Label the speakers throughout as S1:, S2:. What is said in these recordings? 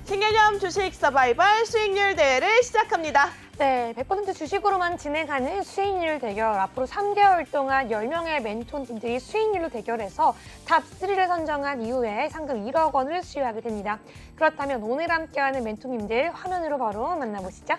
S1: 신개념 주식 서바이벌 수익률 대회를 시작합니다.
S2: 네, 100% 주식으로만 진행하는 수익률 대결. 앞으로 3개월 동안 10명의 멘토님들이 수익률로 대결해서 탑3를 선정한 이후에 상금 1억 원을 수여하게 됩니다. 그렇다면 오늘 함께하는 멘토님들 화면으로 바로 만나보시죠.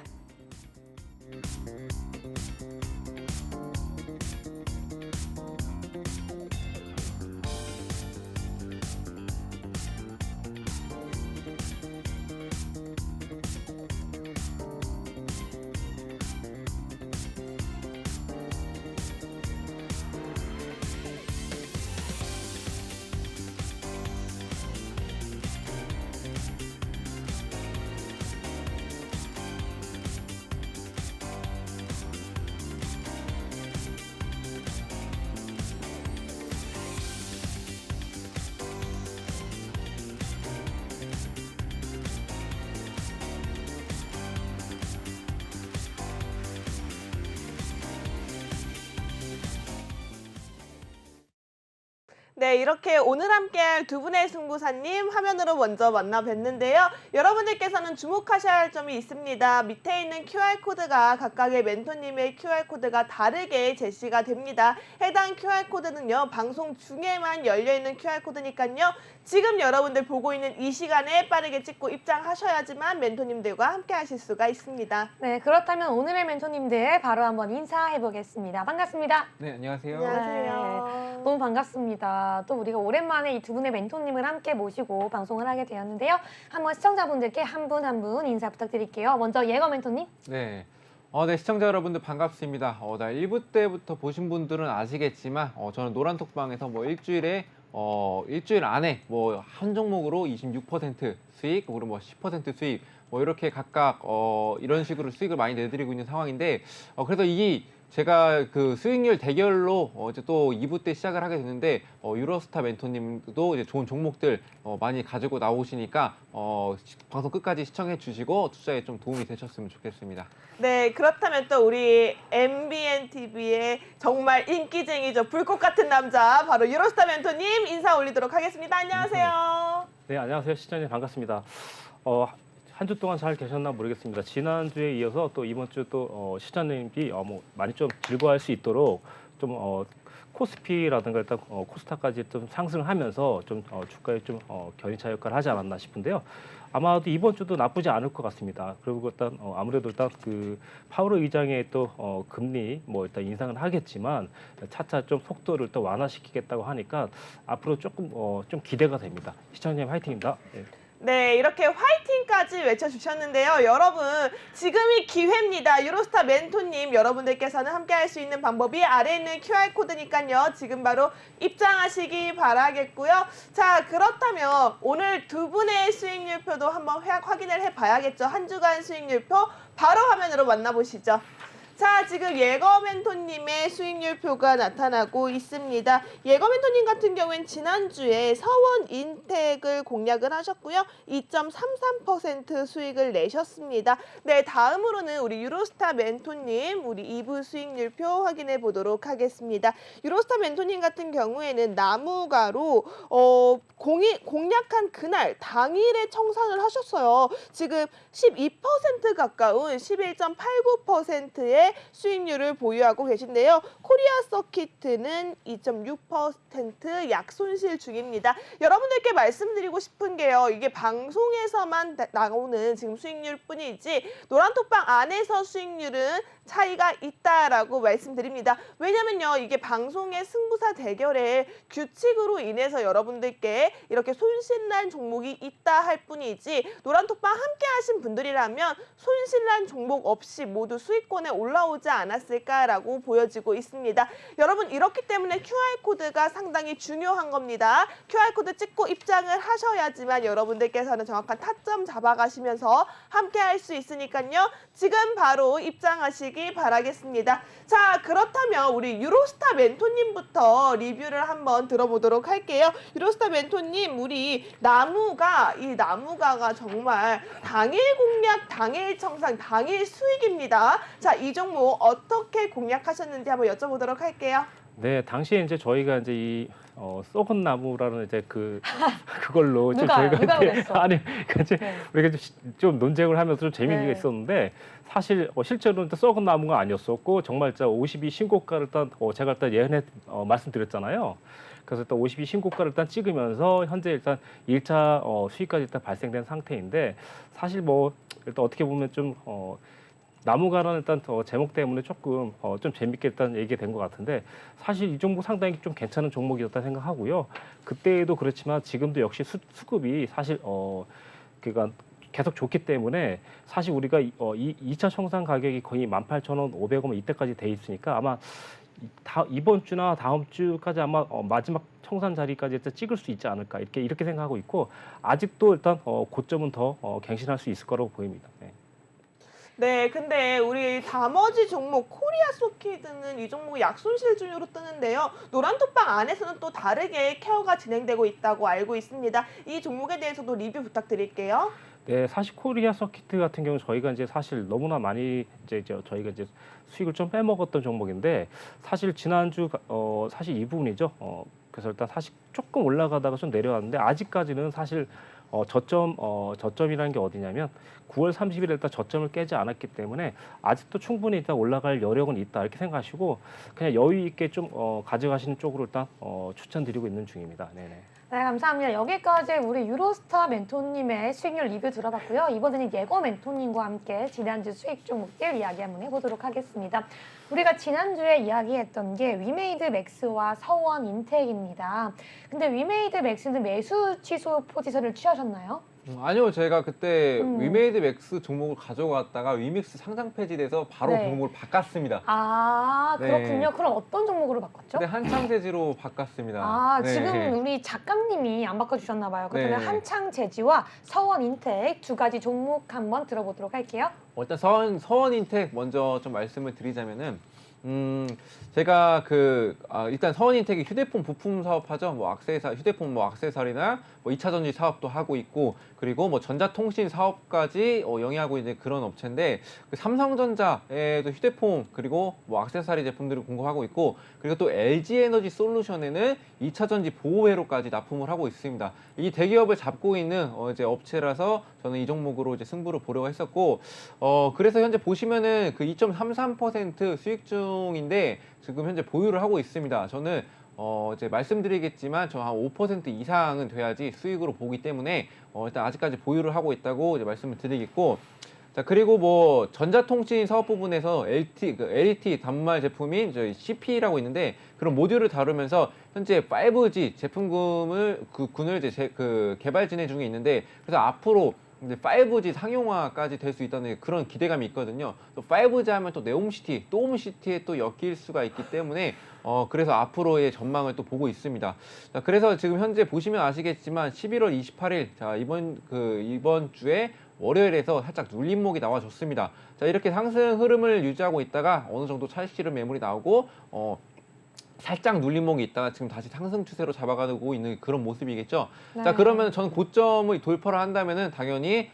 S1: 네, 이렇게 오늘 함께할 두 분의 승부사님 화면으로 먼저 만나 뵀는데요. 여러분들께서는 주목하셔야 할 점이 있습니다. 밑에 있는 QR코드가 각각의 멘토님의 QR코드가 다르게 제시가 됩니다. 해당 QR코드는요, 방송 중에만 열려있는 QR코드니까요. 지금 여러분들 보고 있는 이 시간에 빠르게 찍고 입장하셔야지만 멘토님들과 함께 하실 수가 있습니다.
S2: 네, 그렇다면 오늘의 멘토님들 바로 한번 인사해보겠습니다. 반갑습니다.
S3: 네, 안녕하세요.
S1: 안녕하세요.
S2: 너무 반갑습니다. 또 우리가 오랜만에 이 두 분의 멘토님을 함께 모시고 방송을 하게 되었는데요. 한번 시청자분들께 한 분 한 분 인사 부탁드릴게요. 먼저 예거 멘토님.
S3: 네. 네, 시청자 여러분들 반갑습니다. 나 1부 때부터 보신 분들은 아시겠지만, 저는 노란톡방에서 뭐 일주일 안에 뭐 한 종목으로 26% 수익, 그리고 뭐 10% 수익, 뭐 이렇게 각각 이런 식으로 수익을 많이 내드리고 있는 상황인데, 그래서 제가 그 수익률 대결로 이제 또 2부 때 시작을 하게 됐는데, 유로스타 멘토님도 이제 좋은 종목들 많이 가지고 나오시니까 방송 끝까지 시청해 주시고 투자에 좀 도움이 되셨으면 좋겠습니다.
S1: 네, 그렇다면 또 우리 MBN TV의 정말 인기쟁이죠. 불꽃 같은 남자 바로 유로스타 멘토님 인사 올리도록 하겠습니다. 안녕하세요.
S4: 네, 안녕하세요. 시청자님 반갑습니다. 한 주 동안 잘 계셨나 모르겠습니다. 지난주에 이어서 또 이번 주 또 시청자님이 많이 좀 즐거워할 수 있도록 좀 코스피라든가 일단 코스닥까지 좀 상승하면서 좀 주가에 좀 견인차 역할을 하지 않았나 싶은데요. 아마도 이번 주도 나쁘지 않을 것 같습니다. 그리고 일단 아무래도 일단 그 파월 의장의 또 금리 뭐 일단 인상은 하겠지만 차차 좀 속도를 또 완화시키겠다고 하니까 앞으로 조금 좀 기대가 됩니다. 시청자님 화이팅입니다. 네.
S1: 네, 이렇게 화이팅까지 외쳐주셨는데요. 여러분, 지금이 기회입니다. 유로스타 멘토님 여러분들께서는 함께할 수 있는 방법이 아래에 있는 QR코드니까요. 지금 바로 입장하시기 바라겠고요. 자, 그렇다면 오늘 두 분의 수익률표도 한번 확인을 해봐야겠죠. 한 주간 수익률표 바로 화면으로 만나보시죠. 자, 지금 예거 멘토님의 수익률표가 나타나고 있습니다. 예거 멘토님 같은 경우엔 지난주에 서원 인텍을 공략을 하셨고요. 2.33% 수익을 내셨습니다. 네, 다음으로는 우리 유로스타 멘토님, 우리 2부 수익률표 확인해 보도록 하겠습니다. 유로스타 멘토님 같은 경우에는 나무가로 공략한 그날 당일에 청산을 하셨어요. 지금 12% 가까운 11.89%의 수익률을 보유하고 계신데요. 코리아 서키트는 2.6% 약손실 중입니다. 여러분들께 말씀드리고 싶은 게요. 이게 방송에서만 나오는 지금 수익률 뿐이지 노란톡방 안에서 수익률은 차이가 있다라고 말씀드립니다. 왜냐면요. 이게 방송의 승부사 대결의 규칙으로 인해서 여러분들께 이렇게 손실난 종목이 있다 할 뿐이지 노란톡방 함께 하신 분들이라면 손실난 종목 없이 모두 수익권에 올라오지 않았을까라고 보여지고 있습니다. 여러분 이렇기 때문에 QR코드가 상당히 중요한 겁니다. QR코드 찍고 입장을 하셔야지만 여러분들께서는 정확한 타점 잡아가시면서 함께 할 수 있으니까요. 지금 바로 입장하시기 바라겠습니다. 자, 그렇다면 우리 유로스타 멘토님부터 리뷰를 한번 들어보도록 할게요. 유로스타 멘토님, 우리 나무가가 정말 당일 공략, 당일 청산, 당일 수익입니다. 자, 이 종목 어떻게 공략하셨는지 한번 여쭤보도록 할게요.
S4: 네, 당시에 이제 저희가 이제 이 썩은 나무라는 이제 그걸로 좀
S2: 누가요?
S4: 저희가
S2: 누가
S4: 이렇게
S2: 그랬어?
S4: 아니 이제
S2: 네.
S4: 우리가 좀 논쟁을 하면서 좀 재미있는 게
S2: 네.
S4: 있었는데 사실 실제로는 썩은 나무가 아니었었고 정말 진짜 52 신고가를 일단 제가 일단 예전에 말씀드렸잖아요. 그래서 일단 52 신고가를 일단 찍으면서 현재 일단 1차 수익까지 일단 발생된 상태인데 사실 뭐 일단 어떻게 보면 좀 나무가라는 일단 제목 때문에 조금 좀 재밌게 일단 얘기가 된 것 같은데 사실 이 종목 상당히 좀 괜찮은 종목이었다 생각하고요. 그때도 그렇지만 지금도 역시 수급이 사실 그러니까 계속 좋기 때문에 사실 우리가 2차 청산 가격이 거의 18,000원, 500원 이때까지 돼 있으니까 아마 이번 주나 다음 주까지 아마 마지막 청산 자리까지 일단 찍을 수 있지 않을까 이렇게 생각하고 있고 아직도 일단 고점은 더 갱신할 수 있을 거라고 보입니다. 네.
S1: 네, 근데 우리 나머지 종목 코리아 소키드는 이 종목이 약손실 중으로 뜨는데요. 노란톡방 안에서는 또 다르게 케어가 진행되고 있다고 알고 있습니다. 이 종목에 대해서도 리뷰 부탁드릴게요.
S4: 네, 사실 코리아 서키트 같은 경우 저희가 이제 사실 너무나 많이 이제 저희가 이제 수익을 좀 빼먹었던 종목인데 사실 지난주 사실 이 부분이죠. 그래서 일단 사실 조금 올라가다가 좀 내려왔는데 아직까지는 사실 저점이라는 게 어디냐면 9월 30일에 일단 저점을 깨지 않았기 때문에 아직도 충분히 일단 올라갈 여력은 있다 이렇게 생각하시고 그냥 여유 있게 좀 가져가시는 쪽으로 일단 추천드리고 있는 중입니다. 네네.
S2: 네, 감사합니다. 여기까지 우리 유로스타 멘토님의 수익률 리뷰 들어봤고요. 이번에는 예거 멘토님과 함께 지난주 수익 종목들 이야기 한번 해보도록 하겠습니다. 우리가 지난주에 이야기했던 게 위메이드 맥스와 서원 인텍입니다. 근데 위메이드 맥스는 매수 취소 포지션을 취하셨나요?
S3: 아니요, 제가 그때
S2: 음.
S3: 위메이드 맥스 종목을 가져갔다가 위믹스 상장 폐지돼서 바로
S2: 네.
S3: 종목을 바꿨습니다.
S2: 아,
S3: 네.
S2: 그렇군요. 그럼 어떤 종목으로 바꿨죠?
S3: 근데 한창제지로 바꿨습니다.
S2: 아,
S3: 네.
S2: 지금 우리 작가님이 안 바꿔주셨나 봐요. 그렇다면
S3: 네.
S2: 한창제지와 서원 인텍 두 가지 종목 한번 들어보도록 할게요.
S3: 일단 서원인텍 먼저 좀 말씀을 드리자면은 제가 일단 서원인텍이 휴대폰 부품 사업하죠. 뭐 휴대폰 뭐 액세서리나 뭐 2차 전지 사업도 하고 있고 그리고 뭐 전자통신 사업까지 영위하고 있는 그런 업체인데 그 삼성전자에도 휴대폰 그리고 뭐 액세서리 제품들을 공급하고 있고 그리고 또 LG에너지 솔루션에는 2차 전지 보호회로까지 납품을 하고 있습니다. 이 대기업을 잡고 있는 이제 업체라서 저는 이 종목으로 이제 승부를 보려고 했었고 그래서 현재 보시면은 그 2.33% 수익 중인데 지금 현재 보유를 하고 있습니다. 저는 이제 말씀드리겠지만 저 한 5% 이상은 돼야지 수익으로 보기 때문에 일단 아직까지 보유를 하고 있다고 이제 말씀을 드리겠고 자 그리고 뭐 전자통신 사업 부분에서 LT 단말 제품인 저희 CP라고 있는데 그런 모듈을 다루면서 현재 5G 제품군을 이제 개발 진행 중에 있는데 그래서 앞으로 이제 5G 상용화까지 될 수 있다는 그런 기대감이 있거든요. 또 5G 하면 또 네옴시티, 또 홈시티에 또 엮일 수가 있기 때문에 그래서 앞으로의 전망을 또 보고 있습니다. 자, 그래서 지금 현재 보시면 아시겠지만 11월 28일 자 이번 주에 월요일에서 살짝 눌림목이 나와줬습니다. 자 이렇게 상승 흐름을 유지하고 있다가 어느 정도 차익 실현 매물이 나오고 살짝 눌림목이 있다가 지금 다시 상승 추세로 잡아가고 있는 그런 모습이겠죠.
S2: 네.
S3: 자 그러면 저는 고점을 돌파를 한다면은 당연히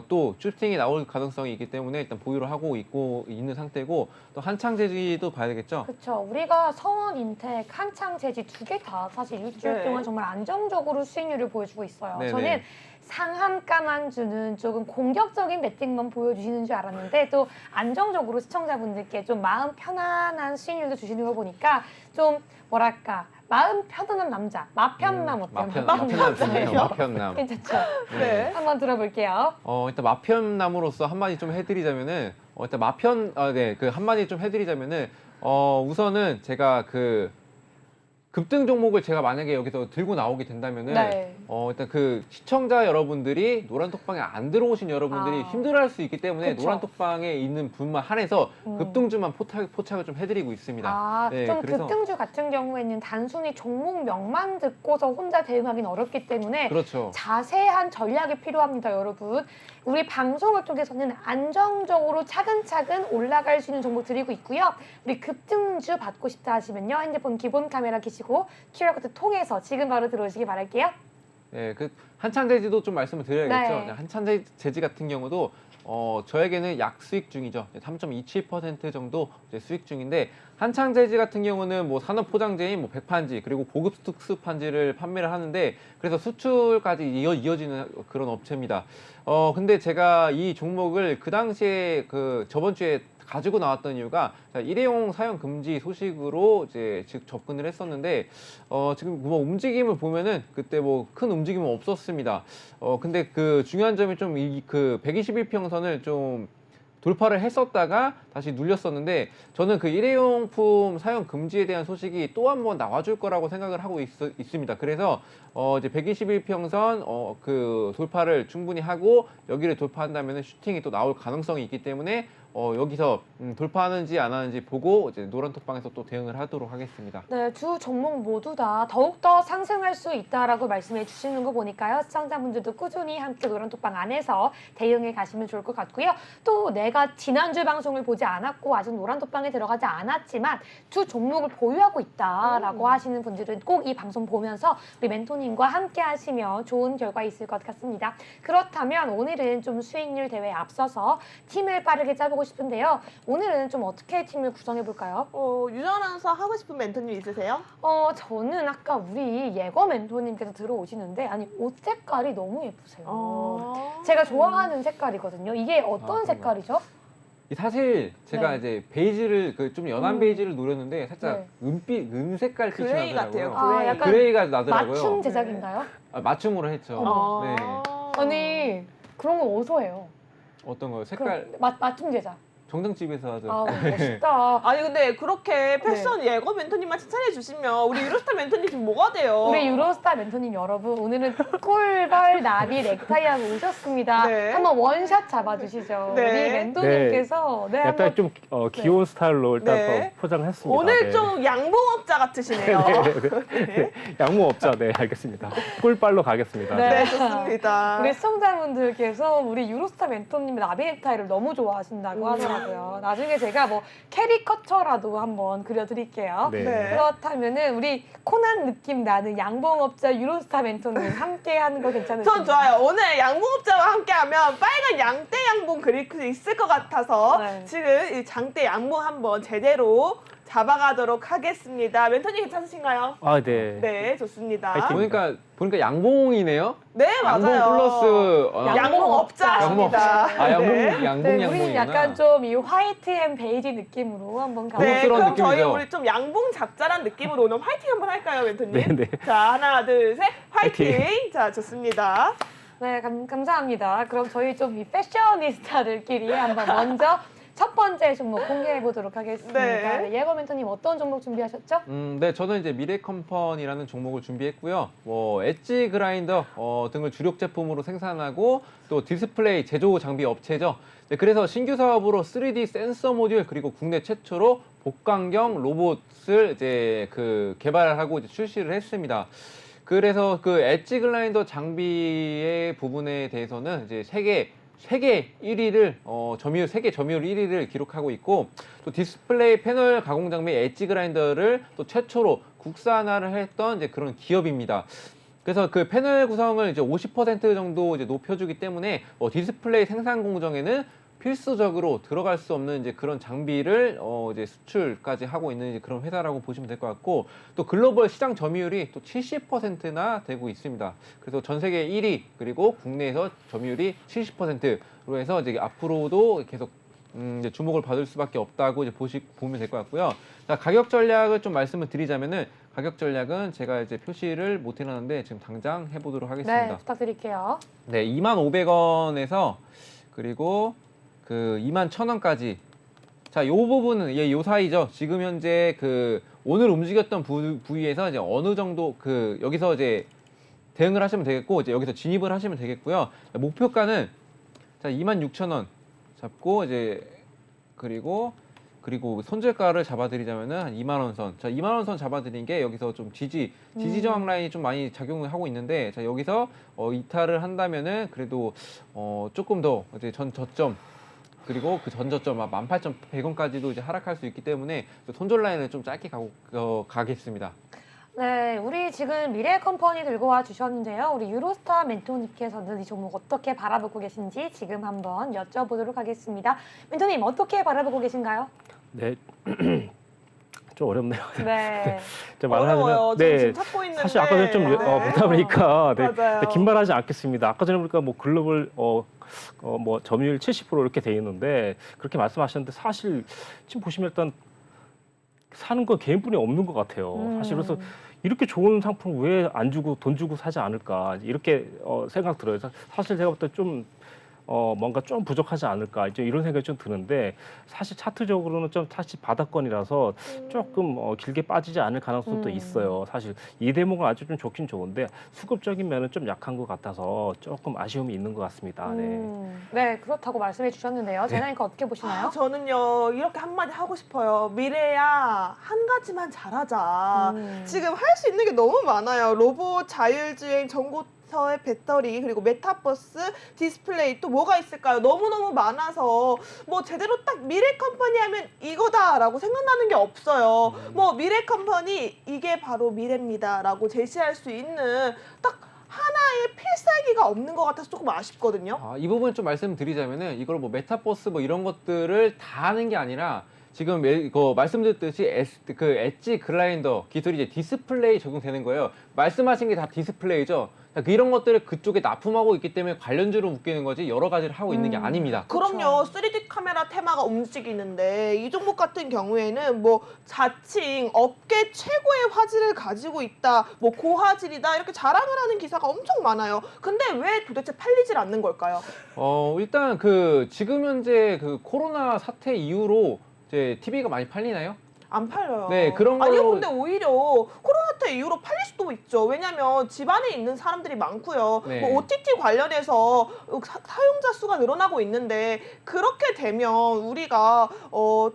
S3: 또 슈팅이 나올 가능성이 있기 때문에 일단 보유를 하고 있는 상태고 또 한창제지도 봐야 되겠죠.
S2: 그렇죠. 우리가 서원 인텍, 한창제지 두 개 다 사실 일주일
S1: 네.
S2: 동안 정말 안정적으로 수익률을 보여주고 있어요.
S3: 네네.
S2: 저는 상한가만 주는 조금 공격적인 배팅만 보여주시는 줄 알았는데 또 안정적으로 시청자분들께 좀 마음 편안한 수익률도 주시는 거 보니까 좀 뭐랄까 마음 편안한 남자, 마편남 어때요?
S3: 마편남 좋네요. 마편남.
S2: 괜찮죠?
S1: 네.
S2: 한번 들어볼게요.
S3: 일단 마편남으로서 한마디 좀 해드리자면은 일단 한마디 좀 해드리자면은 우선은 제가 급등 종목을 제가 만약에 여기서 들고 나오게 된다면은
S2: 네.
S3: 일단 시청자 여러분들이 노란톡방에 안 들어오신 여러분들이 힘들어할 수 있기 때문에
S2: 그쵸.
S3: 노란톡방에 있는 분만 한해서 급등주만 포착을 좀 해드리고 있습니다.
S2: 아,
S3: 네,
S2: 좀
S3: 그래서-
S2: 급등주 같은 경우에는 단순히 종목명만 듣고서 혼자 대응하기는 어렵기 때문에
S3: 그렇죠.
S2: 자세한 전략이 필요합니다, 여러분. 우리 방송을 통해서는 안정적으로 차근차근 올라갈 수 있는 정보 드리고 있고요. 우리 급등주 받고 싶다 하시면요. 핸드폰 기본 카메라 켜시고 QR코드 통해서 지금 바로 들어오시기 바랄게요.
S3: 네, 한찬제지도 좀 말씀을 드려야겠죠.
S2: 네.
S3: 한찬제지 같은 경우도 저에게는 약 수익 중이죠. 3.27% 정도 이제 수익 중인데 한창제지 같은 경우는 뭐 산업 포장재인 뭐 백판지 그리고 고급 특수판지를 판매를 하는데 그래서 수출까지 이어지는 그런 업체입니다. 근데 제가 이 종목을 그 당시에 그 저번 주에 가지고 나왔던 이유가 일회용 사용 금지 소식으로 이제 즉 접근을 했었는데 지금 뭐 움직임을 보면은 그때 뭐 큰 움직임은 없었습니다. 근데 그 중요한 점이 좀 그 121평선을 좀 돌파를 했었다가 다시 눌렸었는데 저는 그 일회용품 사용 금지에 대한 소식이 또 한 번 나와줄 거라고 생각을 하고 있습니다. 그래서 이제 121평선 그 돌파를 충분히 하고 여기를 돌파한다면 슈팅이 또 나올 가능성이 있기 때문에 여기서 돌파하는지 안 하는지 보고 이제 노란톡방에서 또 대응을 하도록 하겠습니다.
S2: 네, 두 종목 모두 다 더욱더 상승할 수 있다라고 말씀해 주시는 거 보니까요. 시청자분들도 꾸준히 함께 노란톡방 안에서 대응해 가시면 좋을 것 같고요. 또 내가 지난주 방송을 보지 않았고 아직 노란톡방에 들어가지 않았지만 두 종목을 보유하고 있다라고 하시는 분들은 꼭 이 방송 보면서 우리 멘토님과 함께 하시면 좋은 결과 있을 것 같습니다. 그렇다면 오늘은 좀 수익률 대회에 앞서서 팀을 빠르게 짜보고 싶은데요. 오늘은 좀 어떻게 팀을 구성해 볼까요?
S1: 유정 아나운서 하고 싶은 멘토님 있으세요?
S2: 저는 아까 우리 예거 멘토님께서 들어오시는데 아니 옷 색깔이 너무 예쁘세요. 제가 좋아하는 색깔이거든요. 이게 어떤
S3: 그런가요?
S2: 색깔이죠?
S3: 사실 제가
S2: 네.
S3: 이제 베이지를 그 좀 연한 베이지를 노렸는데 살짝
S2: 네.
S3: 은색깔 빛이
S1: 그레이
S3: 나더라고요.
S1: 같아요. 그레이.
S2: 약간
S3: 그레이가 나더라고요.
S2: 맞춤 제작인가요?
S3: 맞춤으로 했죠.
S1: 어.
S3: 네.
S2: 아니 그런 거 어디서 해요?
S3: 어떤 거요? 색깔
S2: 맞춤 제작.
S3: 정장집에서 하죠.
S2: 아 멋있다.
S1: 아니 근데 그렇게 패션 예거 멘토님만 칭찬해 주시면 우리 유로스타 멘토님 지금 뭐가 돼요?
S2: 우리 유로스타 멘토님 여러분 오늘은 꿀벌 나비 넥타이하고 오셨습니다.
S1: 네.
S2: 한번 원샷 잡아주시죠.
S1: 네.
S2: 우리 멘토님께서 네,
S4: 약간
S2: 한번
S4: 좀 귀여운 스타일로 일단
S1: 네.
S4: 또 포장했습니다.
S1: 오늘
S4: 네.
S1: 좀 양봉업자 같으시네요. 네.
S4: 양모업자 네 알겠습니다. 꿀빨로 가겠습니다.
S2: 네.
S1: 네, 좋습니다.
S2: 우리 시청자분들께서 우리 유로스타 멘토님의 나비 넥타이를 너무 좋아하신다고 하더라고요. 나중에 제가 뭐 캐리커처라도 한번 그려드릴게요.
S4: 네.
S1: 네.
S2: 그렇다면은 우리 코난 느낌 나는 양봉업자 유로스타 멘토님 함께 하는 거 괜찮으세요?
S1: 전 좋아요. 오늘 양봉업자와 함께하면 빨간 양떼 양봉 그릴 수 있을 것 같아서
S2: 네.
S1: 지금 이 장대 양봉 한번 제대로 잡아가도록 하겠습니다. 멘토님 괜찮으신가요?
S4: 아 네.
S1: 네, 좋습니다.
S4: 파이팅.
S3: 보니까 양봉이네요.
S1: 네,
S3: 양봉
S1: 맞아요.
S3: 플러스
S1: 양봉업자입니다.
S3: 양봉
S2: 네,
S3: 양봉이구나.
S2: 우리 약간 좀 이 화이트 앤 베이지 느낌으로 한번 가볼까요?
S1: 네,
S3: 고급스러운
S1: 그럼 저희
S3: 느낌이죠.
S1: 우리 좀 양봉 잡자란 느낌으로 오늘 화이팅 한번 할까요, 멘토님?
S4: 네, 네.
S1: 자, 하나, 둘, 셋, 화이팅! 자, 좋습니다.
S2: 네, 감사합니다. 그럼 저희 좀 이 패셔니스타들끼리 한번 먼저 첫 번째 종목 공개해 보도록 하겠습니다.
S1: 네.
S2: 네, 예거 멘토님 어떤 종목 준비하셨죠?
S3: 네, 저는 이제 미래컴퍼니라는 종목을 준비했고요. 뭐 엣지 그라인더 등을 주력 제품으로 생산하고 또 디스플레이 제조 장비 업체죠. 네, 그래서 신규 사업으로 3D 센서 모듈 그리고 국내 최초로 복강경 로봇을 이제 그 개발하고 이제 출시를 했습니다. 그래서 그 엣지 그라인더 장비의 부분에 대해서는 이제 세계 1위를 세계 점유율 1위를 기록하고 있고 또 디스플레이 패널 가공 장비 엣지 그라인더를 또 최초로 국산화를 했던 이제 그런 기업입니다. 그래서 그 패널 구성을 이제 50% 정도 이제 높여주기 때문에 디스플레이 생산 공정에는 필수적으로 들어갈 수 없는 이제 그런 장비를 이제 수출까지 하고 있는 이제 그런 회사라고 보시면 될 것 같고 또 글로벌 시장 점유율이 또 70%나 되고 있습니다. 그래서 전 세계 1위 그리고 국내에서 점유율이 70%로 해서 이제 앞으로도 계속 이제 주목을 받을 수밖에 없다고 이제 보면 될 것 같고요. 자, 가격 전략을 좀 말씀을 드리자면은 가격 전략은 제가 이제 표시를 못 해놨는데 지금 당장 해보도록 하겠습니다.
S2: 네, 부탁드릴게요.
S3: 네, 25,500원에서 그리고 그 21,000원까지. 자, 요 부분은 요 사이죠. 지금 현재 그 오늘 움직였던 부위에서 이제 어느 정도 그 여기서 이제 대응을 하시면 되겠고 이제 여기서 진입을 하시면 되겠고요. 목표가는 자, 26,000원 잡고 이제 그리고 손절가를 잡아드리자면은 한 2만 원 선. 자, 2만 원 선 잡아드린 게 여기서 좀 지지 저항 라인이 좀 많이 작용을 하고 있는데 자, 여기서 이탈을 한다면은 그래도 조금 더 이제 전 저점 그리고 그 전 저점 18,100원까지도 이제 하락할 수 있기 때문에 손절 라인을 좀 짧게 가겠습니다.
S2: 네, 우리 지금 미래 컴퍼니 들고 와 주셨는데요. 우리 유로스타 멘토님께서는 이 종목 어떻게 바라보고 계신지 지금 한번 여쭤보도록 하겠습니다. 멘토님 어떻게 바라보고 계신가요?
S4: 네. 좀 어렵네요.
S2: 네.
S4: 좀 말을
S1: 어려워요.
S4: 하자면,
S1: 저는 지금 찾고 있는데.
S4: 사실 아까 전에 좀
S1: 네.
S4: 보다 보니까 네,
S1: 맞아요.
S4: 긴 말하지 않겠습니다. 아까 전에 보니까 뭐 글로벌 뭐 점유율 70% 이렇게 돼 있는데 그렇게 말씀하셨는데 사실 지금 보시면 일단 사는 건 개인뿐이 없는 것 같아요. 사실 그래서 이렇게 좋은 상품 왜 안 주고 돈 주고 사지 않을까 이렇게 생각 들어요. 사실 제가 볼 때 좀 뭔가 좀 부족하지 않을까 이제 이런 생각이 좀 드는데 사실 차트적으로는 좀 사실 바닥권이라서 조금 길게 빠지지 않을 가능성도 있어요. 사실 이 대목은 아주 좀 좋긴 좋은데 수급적인 면은 좀 약한 것 같아서 조금 아쉬움이 있는 것 같습니다. 네.
S2: 네, 그렇다고 말씀해 주셨는데요. 제나니까 어떻게 보시나요?
S1: 저는요 이렇게 한마디 하고 싶어요. 미래야 한 가지만 잘하자. 지금 할 수 있는 게 너무 많아요. 로봇, 자율주행, 전고서의 배터리, 그리고 메타버스, 디스플레이 또 뭐가 있을까요? 너무너무 많아서 뭐 제대로 딱 미래 컴퍼니 하면 이거다라고 생각나는 게 없어요. 뭐 미래 컴퍼니 이게 바로 미래입니다라고 제시할 수 있는 딱 하나의 필살기가 없는 것 같아서 조금 아쉽거든요.
S3: 이 부분 좀 말씀드리자면은 이걸 뭐 메타버스 뭐 이런 것들을 다 하는 게 아니라 지금 말씀드렸듯이 엣지 글라이더 기술이 이제 디스플레이 적용되는 거예요. 말씀하신 게 다 디스플레이죠. 이런 것들을 그쪽에 납품하고 있기 때문에 관련주로 묶이는 거지 여러 가지를 하고 있는 게 아닙니다.
S1: 그럼요. 3D 카메라 테마가 움직이는데 이 종목 같은 경우에는 뭐 자칭 업계 최고의 화질을 가지고 있다, 뭐 고화질이다 이렇게 자랑을 하는 기사가 엄청 많아요. 근데 왜 도대체 팔리질 않는 걸까요?
S3: 일단 지금 현재 코로나 사태 이후로 이제 TV가 많이 팔리나요?
S1: 안 팔려요.
S3: 네, 그런
S1: 아니요,
S3: 걸로-
S1: 근데 오히려 코로나 때 이후로 팔릴 수도 있죠. 왜냐면 집안에 있는 사람들이 많고요.
S3: 네.
S1: 뭐 OTT 관련해서 사용자 수가 늘어나고 있는데 그렇게 되면 우리가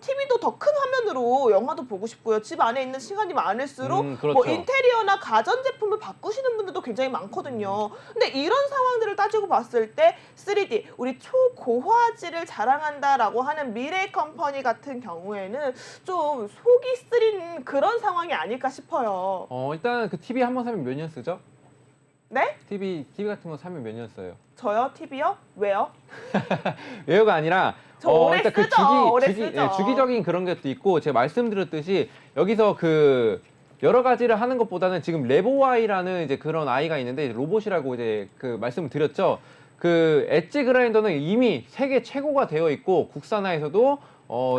S1: TV도 더 큰 화면으로 영화도 보고 싶고요. 집 안에 있는 시간이 많을수록
S3: 그렇죠.
S1: 뭐 인테리어나 가전제품을 바꾸시는 분들도 굉장히 많거든요. 근데 이런 상황들을 따지고 봤을 때 3D, 우리 초고화질을 자랑한다라고 하는 미래 컴퍼니 같은 경우에는 좀 속이 쓰린 그런 상황이 아닐까 싶어요.
S3: 일단 TV 한 번 사면 몇 년 쓰죠?
S1: 네?
S3: TV 같은 거 사면 몇 년 써요?
S1: 저요? TV요? 왜요?
S3: 왜요가 아니라
S1: 저 오래
S3: 일단
S1: 쓰죠. 오래 쓰죠.
S3: 주기적인 그런 것도 있고 제가 말씀드렸듯이 여기서 여러 가지를 하는 것보다는 지금 레보아이라는 이제 그런 아이가 있는데 로봇이라고 이제 말씀을 드렸죠. 엣지 그라인더는 이미 세계 최고가 되어 있고 국산화에서도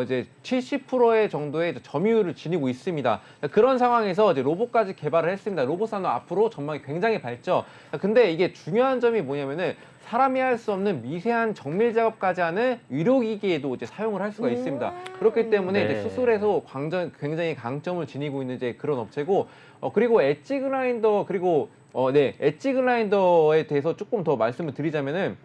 S3: 이제 70%의 정도의 점유율을 지니고 있습니다. 그런 상황에서 이제 로봇까지 개발을 했습니다. 로봇 산업 앞으로 전망이 굉장히 밝죠. 근데 이게 중요한 점이 뭐냐면은 사람이 할 수 없는 미세한 정밀 작업까지 하는 의료기기에도 이제 사용을 할 수가 있습니다. 그렇기 때문에
S4: 네.
S3: 이제 수술에서 굉장히 강점을 지니고 있는 이제 그런 업체고, 그리고 엣지 그라인더 엣지 그라인더에 대해서 조금 더 말씀을 드리자면은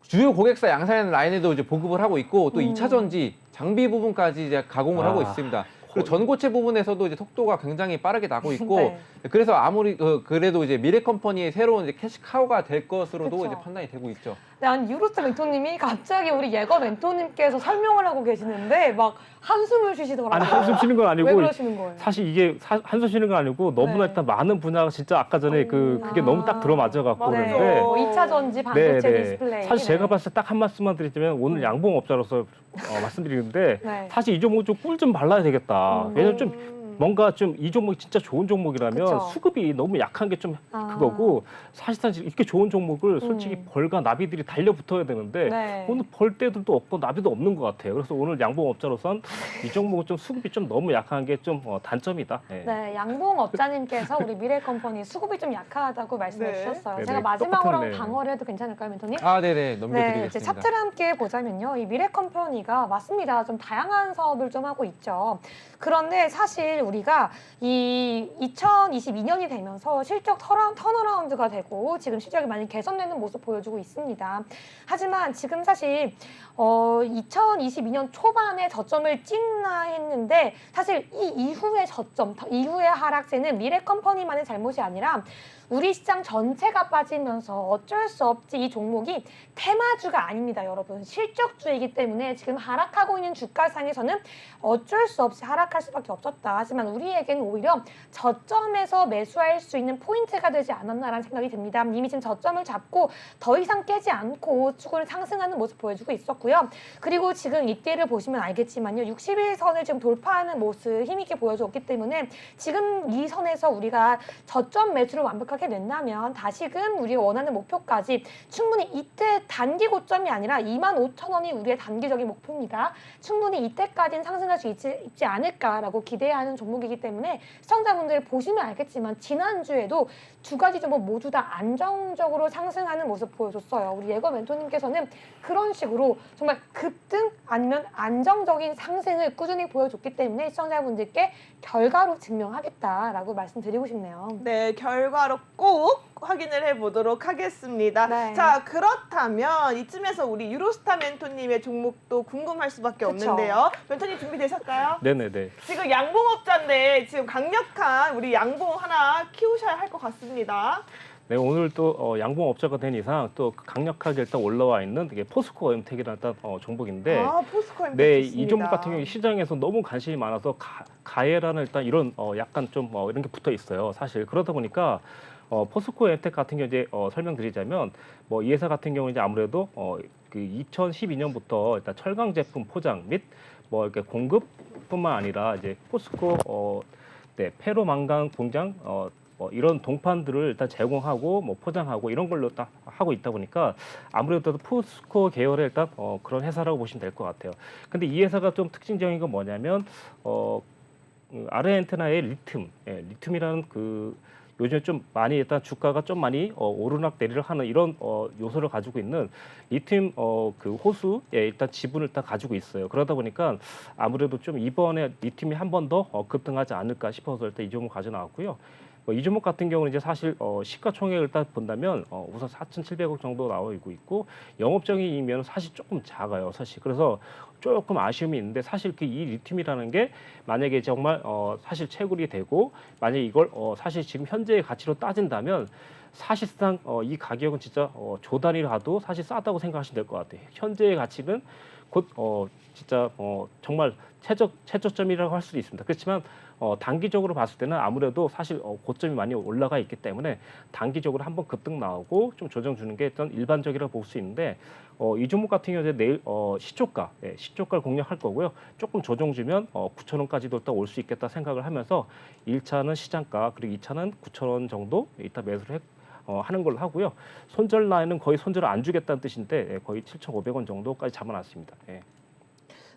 S3: 주요 고객사 양산 라인에도 이제 보급을 하고 있고 또 2차 전지 장비 부분까지 이제 가공을 하고 있습니다. 그리고 전고체 부분에서도 이제 속도가 굉장히 빠르게 나고 있고
S2: 네.
S3: 그래서 아무리 그래도 이제 미래 컴퍼니의 새로운 이제 캐시카우가 될 것으로도
S2: 그쵸.
S3: 이제 판단이 되고 있죠.
S2: 네, 아니 유로스타 멘토님이 갑자기 우리 예거 멘토님께서 설명을 하고 계시는데 막 한숨을 쉬시더라고요.
S4: 아니 한숨 쉬는 건 아니고
S2: 왜 그러시는 거예요?
S4: 사실 이게 한숨 쉬는 건 아니고 너무나
S2: 네.
S4: 일단 많은 분야가 진짜 아까 전에 그게 너무 딱 들어맞아 갖고
S1: 맞아요.
S4: 그러는데
S2: 뭐 2차 전지, 반도체 디스플레이.
S4: 사실 제가 봤을 때 딱 한 말씀만 드리자면 오늘 양봉업자로서 말씀드리는데
S2: 네.
S4: 사실 이 종목 좀 꿀 좀 발라야 되겠다. 왜냐면 좀 뭔가 좀 이 종목이 진짜 좋은 종목이라면
S2: 그쵸.
S4: 수급이 너무 약한 게 좀
S2: 아.
S4: 그거고 사실상 이렇게 좋은 종목을 솔직히 벌과 나비들이 달려붙어야 되는데
S2: 네.
S4: 오늘 벌 때들도 없고 나비도 없는 것 같아요. 그래서 오늘 양봉업자로선 이 종목은 좀 수급이 좀 너무 약한 게 좀 단점이다. 네.
S2: 네, 양봉업자님께서 우리 미래컴퍼니 수급이 좀 약하다고 말씀해
S1: 네.
S2: 주셨어요.
S4: 네네,
S2: 제가 마지막으로
S4: 똑같은, 네.
S2: 방어를 해도 괜찮을까요, 멘토님?
S3: 네네
S2: 네, 이제
S3: 넘겨드리겠습니다.
S2: 차트를 함께 보자면요. 이 미래컴퍼니가 맞습니다. 좀 다양한 사업을 좀 하고 있죠. 그런데 사실 우리가 이 2022년이 되면서 실적 턴어라운드가 되고 지금 실적이 많이 개선되는 모습 보여주고 있습니다. 하지만 지금 사실 2022년 초반에 저점을 찍나 했는데 사실 이 이후의 저점, 이후의 하락세는 미래컴퍼니만의 잘못이 아니라 우리 시장 전체가 빠지면서 어쩔 수 없지 이 종목이 테마주가 아닙니다, 여러분. 실적주이기 때문에 지금 하락하고 있는 주가상에서는 어쩔 수 없이 하락할 수밖에 없었다. 하지만 우리에게는 오히려 저점에서 매수할 수 있는 포인트가 되지 않았나라는 생각이 듭니다. 이미 지금 저점을 잡고 더 이상 깨지 않고 추구를 상승하는 모습 보여주고 있었고요. 그리고 지금 이때를 보시면 알겠지만요. 60일선을 지금 돌파하는 모습 힘있게 보여줬기 때문에 지금 이 선에서 우리가 저점 매수를 완벽하게 낸다면 다시금 우리가 원하는 목표까지 충분히 이때 단기 고점이 아니라 25,000원이 우리의 단기적인 목표입니다. 충분히 이때까지는 상승할 수 있지 않을까라고 기대하는 종목이기 때문에 시청자분들 보시면 알겠지만 지난주에도 두 가지 종목 모두 다 안정적으로 상승하는 모습 보여줬어요. 우리 예거 멘토님께서는 그런 식으로 정말 급등 아니면 안정적인 상승을 꾸준히 보여줬기 때문에 시청자분들께 결과로 증명하겠다라고 말씀드리고 싶네요.
S1: 네, 결과로 꼭 확인을 해보도록 하겠습니다.
S2: 네.
S1: 자, 그렇다면 이쯤에서 우리 유로스타 멘토님의 종목도 궁금할 수밖에
S2: 그쵸.
S1: 없는데요. 멘토님 준비되셨어요?
S4: 네네네.
S1: 지금 양봉업자인데 지금 강력한 우리 양봉 하나 키우셔야 할 것 같습니다.
S4: 네, 오늘 또 양봉업자가 된 이상 또 강력하게 일단 올라와 있는 이게 포스코 엠텍이라는 종목인데
S1: 아, 포스코 엠텍
S4: 네,
S1: 좋습니다.
S4: 이 종목 같은 경우 시장에서 너무 관심이 많아서 가해라는 일단 이런 약간 좀 이런 게 붙어 있어요. 사실 그러다 보니까 포스코 엠텍 같은 경우 이제 설명드리자면 뭐 이 회사 같은 경우 이제 아무래도 그 2012년부터 일단 철강 제품 포장 및 뭐 이렇게 공급뿐만 아니라 이제 포스코 네, 페로망간 공장 뭐 이런 동판들을 일단 제공하고 뭐 포장하고 이런 걸로 딱 하고 있다 보니까 아무래도 포스코 계열의 일단 그런 회사라고 보시면 될 것 같아요. 근데 이 회사가 좀 특징적인 건 뭐냐면 아르헨티나의 리튬이라는 그 요즘에 좀 많이 일단 주가가 좀 많이 오르락 내리락 하는 이런 요소를 가지고 있는 리튬 그 호수에 일단 지분을 딱 가지고 있어요. 그러다 보니까 아무래도 좀 이번에 리튬이 한 번 더 급등하지 않을까 싶어서 일단 이 종목 가져 나왔고요. 이 종목 같은 경우는 이제 사실 시가총액을 딱 본다면 우선 4,700억 정도 나오고 있고 영업적이면 사실 조금 작아요, 사실. 그래서 조금 아쉬움이 있는데 사실 이 리튬이라는 게 만약에 정말 사실 채굴이 되고 만약에 이걸 사실 지금 현재의 가치로 따진다면 사실상 이 가격은 진짜 조단위라도 사실 싸다고 생각하시면 될 것 같아요. 현재의 가치는 곧 진짜 정말 최저점이라고 할 수도 있습니다. 그렇지만 단기적으로 봤을 때는 아무래도 사실 고점이 많이 올라가 있기 때문에 단기적으로 한번 급등 나오고 좀 조정 주는 게 일단 일반적이라고 볼 수 있는데 이 종목 같은 경우에 내일 시초가를 공략할 거고요. 조금 조정 주면 9,000원까지도 일단 올 수 있겠다 생각을 하면서 1차는 시장가 그리고 2차는 9,000원 정도 이따 매수를 하는 걸로 하고요. 손절 라인은 거의 손절을 안 주겠다는 뜻인데 거의 7,500원 정도까지 잡아놨습니다. 예.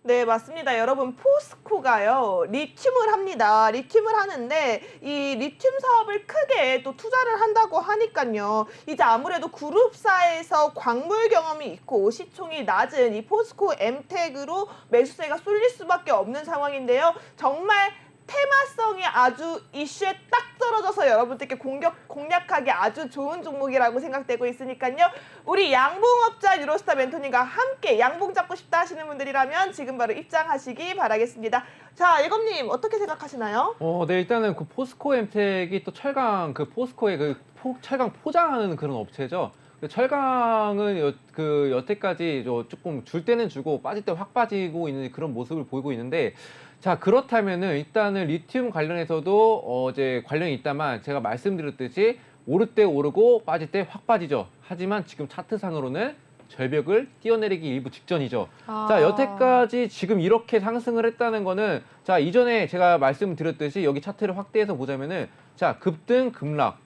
S1: 네, 맞습니다. 여러분, 포스코가요, 리튬을 합니다. 리튬을 하는데, 이 리튬 사업을 크게 또 투자를 한다고 하니까요. 이제 아무래도 그룹사에서 광물 경험이 있고 시총이 낮은 이 포스코 엠텍으로 매수세가 쏠릴 수밖에 없는 상황인데요. 정말 테마성이 아주 이슈에 딱 떨어져서 여러분들께 공략하기 아주 좋은 종목이라고 생각되고 있으니까요. 우리 양봉업자 유로스타 멘토님과 함께 양봉 잡고 싶다 하시는 분들이라면 지금 바로 입장하시기 바라겠습니다. 자, 예검님 어떻게 생각하시나요?
S3: 네, 일단은 그 포스코 엠텍이 또 철강 그 포스코의 철강 포장하는 그런 업체죠. 철강은 여태까지 조금 줄 때는 주고 빠질 때 확 빠지고 있는 그런 모습을 보이고 있는데, 자, 그렇다면은 일단은 리튬 관련해서도 어제 관련이 있다만 제가 말씀드렸듯이 오를 때 오르고 빠질 때 확 빠지죠. 하지만 지금 차트상으로는 절벽을 뛰어내리기 일부 직전이죠. 자, 여태까지 지금 이렇게 상승을 했다는 거는, 자, 이전에 제가 말씀드렸듯이 여기 차트를 확대해서 보자면은, 자, 급등 급락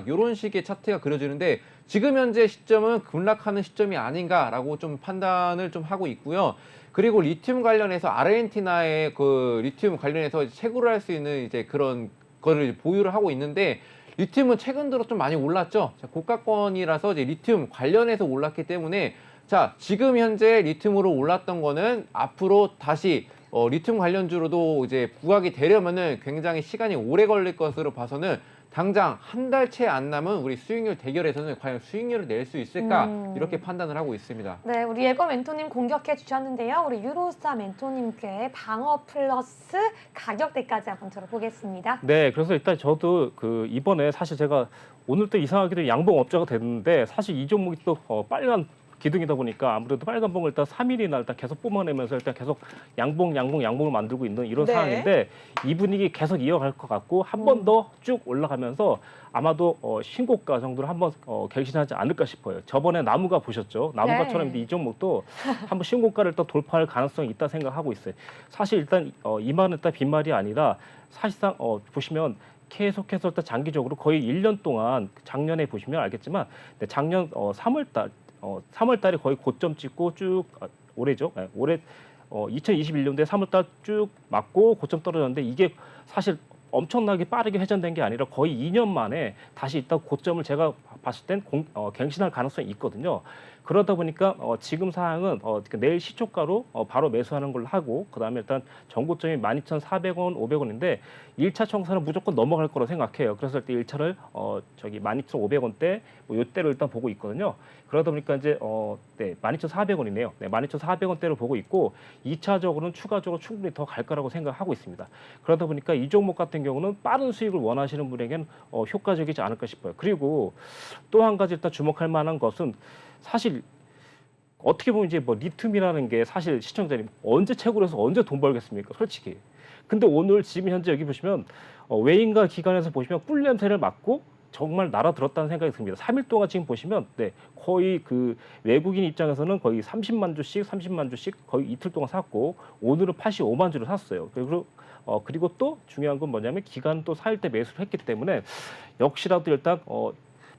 S3: 이런 식의 차트가 그려지는데, 지금 현재 시점은 급락하는 시점이 아닌가라고 좀 판단을 좀 하고 있고요. 그리고 리튬 관련해서 아르헨티나의 그 리튬 관련해서 채굴을 할 수 있는 이제 그런 거를 보유를 하고 있는데, 리튬은 최근 들어 좀 많이 올랐죠. 자, 고가권이라서 이제 리튬 관련해서 올랐기 때문에, 자, 지금 현재 리튬으로 올랐던 거는 앞으로 다시 리튬 관련주로도 이제 부각이 되려면은 굉장히 시간이 오래 걸릴 것으로 봐서는 당장 한 달 채 안 남은 우리 수익률 대결에서는 과연 수익률을 낼 수 있을까 이렇게 판단을 하고 있습니다.
S2: 네, 우리 예거 멘토님 공격해 주셨는데요. 우리 유로스타 멘토님께 방어 플러스 가격대까지 한번 들어보겠습니다.
S4: 네, 그래서 일단 저도 그 이번에 사실 제가 오늘 또 이상하게도 양봉업자가 됐는데 사실 이 종목이 또 빨간 기둥이다 보니까 아무래도 빨간 봉을 일단 3일이나 일단 계속 뿜어내면서 일단 계속 양봉을 만들고 있는 이런
S1: 네.
S4: 상황인데 이 분위기 계속 이어갈 것 같고 한 번 더 쭉 올라가면서 아마도 신고가 정도를 한번 갱신하지 않을까 싶어요. 저번에 나무가 보셨죠? 나무가처럼
S2: 네.
S4: 이 종목도 한번 신고가를 또 돌파할 가능성이 있다 생각하고 있어요. 사실 일단 이만은 일단 빈말이 아니라 사실상 보시면 계속해서 일단 장기적으로 거의 1년 동안 작년에 보시면 알겠지만 네, 작년 3월 달에 거의 고점 찍고 쭉 올해죠. 네, 올해 2021년도에 3월 달 쭉 맞고 고점 떨어졌는데 이게 사실 엄청나게 빠르게 회전된 게 아니라 거의 2년 만에 다시 일단 고점을 제가 봤을 땐 갱신할 가능성이 있거든요. 그러다 보니까 지금 상황은 내일 시초가로 바로 매수하는 걸로 하고 그다음에 일단 전고점이 12,400원, 500원인데 1차 청산은 무조건 넘어갈 거라고 생각해요. 그래서 일단 1차를 저기 12,500원대 뭐 요때를 일단 보고 있거든요. 그러다 보니까 이제 네, 12,400원이네요. 네, 12,400원대를 보고 있고 2차적으로는 추가적으로 충분히 더 갈 거라고 생각하고 있습니다. 그러다 보니까 이 종목 같은 경우는 빠른 수익을 원하시는 분에게는 효과적이지 않을까 싶어요. 그리고 또 한 가지 일단 주목할 만한 것은 사실 어떻게 보면 이제 뭐 리튬이라는 게 사실 시청자님 언제 채굴 해서 언제 돈 벌겠습니까? 솔직히. 근데 오늘 지금 현재 여기 보시면 외인과 기관에서 보시면 꿀 냄새를 맡고 정말 날아들었다는 생각이 듭니다. 3일 동안 지금 보시면 네, 거의 그 외국인 입장에서는 거의 30만 주씩 거의 이틀 동안 샀고 오늘은 85만 주를 샀어요. 그리고 또 중요한 건 뭐냐면 기관은 또 4일 때 매수를 했기 때문에 역시라도 일단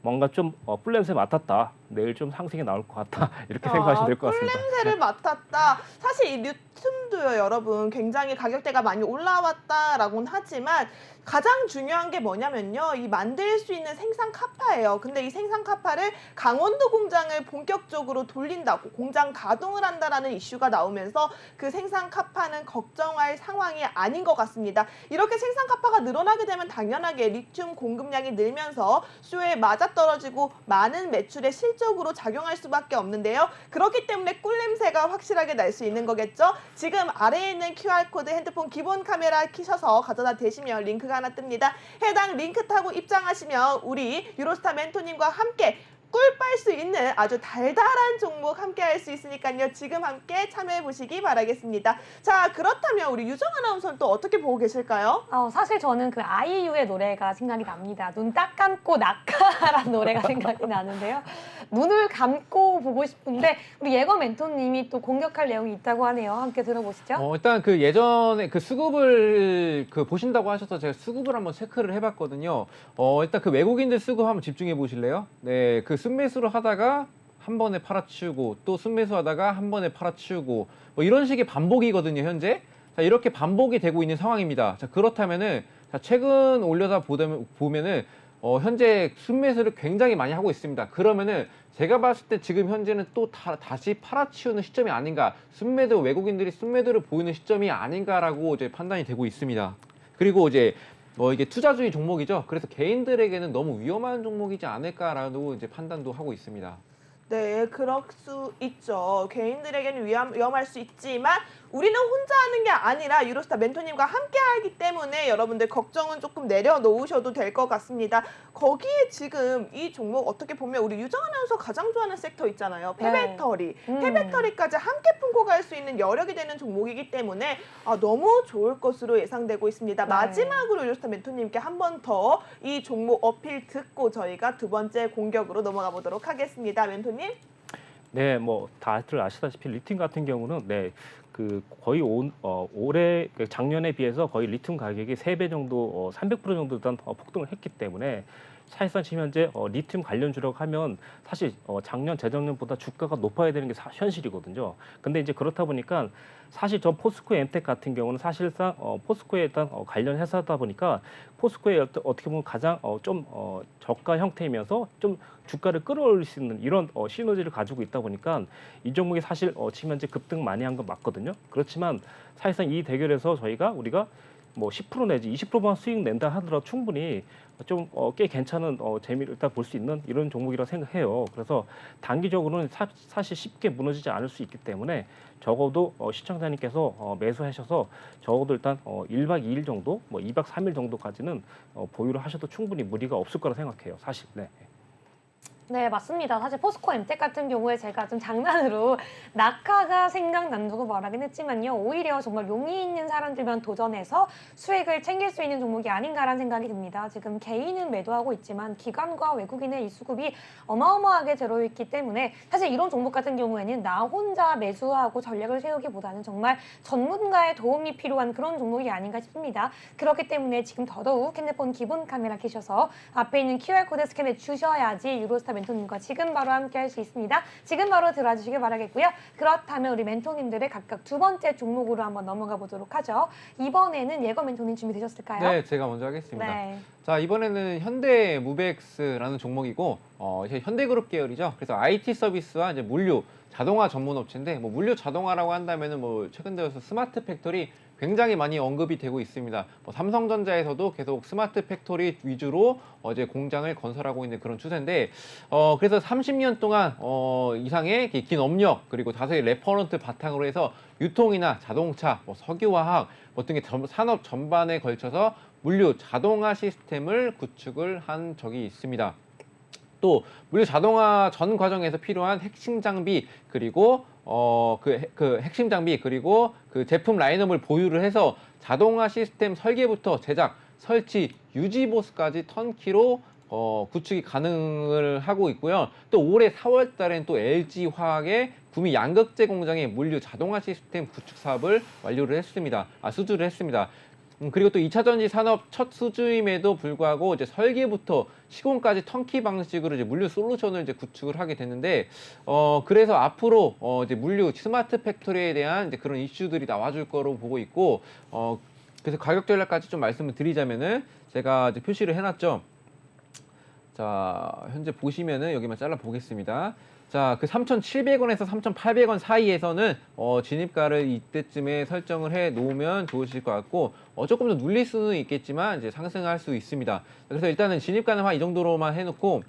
S4: 뭔가 좀 꿀냄새 맡았다. 내일 좀 상승이 나올 것 같다. 이렇게 생각하시면 될 것 같습니다.
S1: 꿀냄새를 맡았다. 사실 이 리튬도요, 여러분 굉장히 가격대가 많이 올라왔다라고는 하지만 가장 중요한 게 뭐냐면요. 이 만들 수 있는 생산 카파예요. 근데 이 생산 카파를 강원도 공장을 본격적으로 돌린다고 공장 가동을 한다라는 이슈가 나오면서 그 생산 카파는 걱정할 상황이 아닌 것 같습니다. 이렇게 생산 카파가 늘어나게 되면 당연하게 리튬 공급량이 늘면서 수요에 맞아떨어지고 많은 매출에 실적으로 작용할 수밖에 없는데요. 그렇기 때문에 꿀냄새가 확실하게 날 수 있는 거겠죠. 지금 아래에 있는 QR코드 핸드폰 기본 카메라 키셔서 가져다 대시면 링크가 하나 뜹니다. 해당 링크 타고 입장하시면 우리 유로스타 멘토님과 함께 꿀 빨 수 있는 아주 달달한 종목 함께 할 수 있으니까요. 지금 함께 참여해 보시기 바라겠습니다. 자, 그렇다면 우리 유정 아나운서는 또 어떻게 보고 계실까요?
S2: 사실 저는 그 아이유의 노래가 생각이 납니다. 눈 딱 감고 낙하라는 노래가 생각이 나는데요. 눈을 감고 보고 싶은데 우리 예거 멘토님이 또 공격할 내용이 있다고 하네요. 함께 들어보시죠.
S3: 일단 그 예전에 그 수급을 그 보신다고 하셔서 제가 수급을 한번 체크를 해봤거든요. 일단 그 외국인들 수급 한번 집중해 보실래요? 네, 그 순매수를 하다가 한 번에 팔아치우고 또 순매수하다가 한 번에 팔아치우고 뭐 이런 식의 반복이거든요, 현재. 자, 이렇게 반복이 되고 있는 상황입니다. 자, 그렇다면은 자, 최근 올려다 보면은 현재 순매수를 굉장히 많이 하고 있습니다. 그러면은 제가 봤을 때 지금 현재는 또 다시 팔아치우는 시점이 아닌가, 순매도 외국인들이 순매도를 보이는 시점이 아닌가라고 이제 판단이 되고 있습니다. 그리고 이제 이게 투자주의 종목이죠. 그래서 개인들에게는 너무 위험한 종목이지 않을까라고 이제 판단도 하고 있습니다.
S1: 네, 그럴 수 있죠. 개인들에게는 위험할 수 있지만 우리는 혼자 하는 게 아니라 유로스타 멘토님과 함께 하기 때문에 여러분들 걱정은 조금 내려놓으셔도 될 것 같습니다. 거기에 지금 이 종목 어떻게 보면 우리 유정 아나운서 가장 좋아하는 섹터 있잖아요. 폐배터리. 폐배터리까지 함께 품고 갈 수 있는 여력이 되는 종목이기 때문에 너무 좋을 것으로 예상되고 있습니다.
S2: 네.
S1: 마지막으로 유로스타 멘토님께 한 번 더 이 종목 어필 듣고 저희가 두 번째 공격으로 넘어가 보도록 하겠습니다. 멘토님.
S4: 네, 뭐 다들 아시다시피 리튬 같은 경우는 네, 그 거의 올해 작년에 비해서 거의 리튬 가격이 3배 정도, 300% 정도 일단 폭등을 했기 때문에 사실상 지금 현재 리튬 관련주라고 하면 사실 작년, 재작년보다 주가가 높아야 되는 게 현실이거든요. 근데 이제 그렇다 보니까 사실 저 포스코 엠텍 같은 경우는 사실상 포스코에 일단 관련 회사다 보니까 포스코에 어떻게 보면 가장 좀 저가 형태이면서 좀 주가를 끌어올릴 수 있는 이런 시너지를 가지고 있다 보니까 이 종목이 사실 지금 현재 급등 많이 한 건 맞거든요. 그렇지만 사실상 이 대결에서 우리가 뭐 10% 내지 20%만 수익 낸다 하더라도 충분히 좀 꽤 괜찮은 재미를 일단 볼 수 있는 이런 종목이라고 생각해요. 그래서 단기적으로는 사실 쉽게 무너지지 않을 수 있기 때문에 적어도 시청자님께서 매수하셔서 적어도 일단 1박 2일 정도, 뭐 2박 3일 정도까지는 보유를 하셔도 충분히 무리가 없을 거라 생각해요. 사실. 네.
S2: 네, 맞습니다. 사실 포스코 엠텍 같은 경우에 제가 좀 장난으로 낙하가 생각난다고 말하긴 했지만요. 오히려 정말 용의 있는 사람들만 도전해서 수익을 챙길 수 있는 종목이 아닌가라는 생각이 듭니다. 지금 개인은 매도하고 있지만 기관과 외국인의 이 수급이 어마어마하게 들어있기 때문에 사실 이런 종목 같은 경우에는 나 혼자 매수하고 전략을 세우기보다는 정말 전문가의 도움이 필요한 그런 종목이 아닌가 싶습니다. 그렇기 때문에 지금 더더욱 핸드폰 기본 카메라 켜셔서 앞에 있는 QR코드 스캔해 주셔야지 유로스타 멘토님과 지금 바로 함께 할 수 있습니다. 지금 바로 들어와 주시길 바라겠고요. 그렇다면 우리 멘토님들의 각각 두 번째 종목으로 한번 넘어가 보도록 하죠. 이번에는 예거 멘토님 준비되셨을까요?
S3: 네, 제가 먼저 하겠습니다.
S2: 네.
S3: 자, 이번에는 현대무백스라는 종목이고 이제 현대그룹 계열이죠. 그래서 IT 서비스와 이제 물류, 자동화 전문 업체인데 뭐 물류 자동화라고 한다면은 뭐 최근 들어서 스마트 팩토리 굉장히 많이 언급이 되고 있습니다. 뭐 삼성전자에서도 계속 스마트 팩토리 위주로 이제 공장을 건설하고 있는 그런 추세인데 그래서 30년 동안 이상의 긴 업력 그리고 다수의 레퍼런트 바탕으로 해서 유통이나 자동차, 뭐 석유화학 뭐 등의 산업 전반에 걸쳐서 물류 자동화 시스템을 구축을 한 적이 있습니다. 또 물류 자동화 전 과정에서 필요한 핵심 장비 그리고 그 핵심 장비 그리고 그 제품 라인업을 보유를 해서 자동화 시스템 설계부터 제작, 설치, 유지 보수까지 턴키로 구축이 가능을 하고 있고요. 또 올해 4월 달엔 또 LG 화학의 구미 양극재 공장의 물류 자동화 시스템 구축 사업을 수주를 했습니다. 그리고 또 2차 전지 산업 첫 수주임에도 불구하고 이제 설계부터 시공까지 턴키 방식으로 이제 물류 솔루션을 이제 구축을 하게 됐는데, 그래서 앞으로 이제 물류 스마트 팩토리에 대한 이제 그런 이슈들이 나와줄 거로 보고 있고, 그래서 가격 전략까지 좀 말씀을 드리자면은 제가 이제 표시를 해놨죠. 자, 현재 보시면은 여기만 잘라 보겠습니다. 자, 그 3,700원에서 3,800원 사이에서는 진입가를 이때쯤에 설정을 해 놓으면 좋으실 것 같고, 조금 더 눌릴 수는 있겠지만 이제 상승할 수 있습니다. 그래서 일단은 진입가는 한 이 정도로만 해놓고,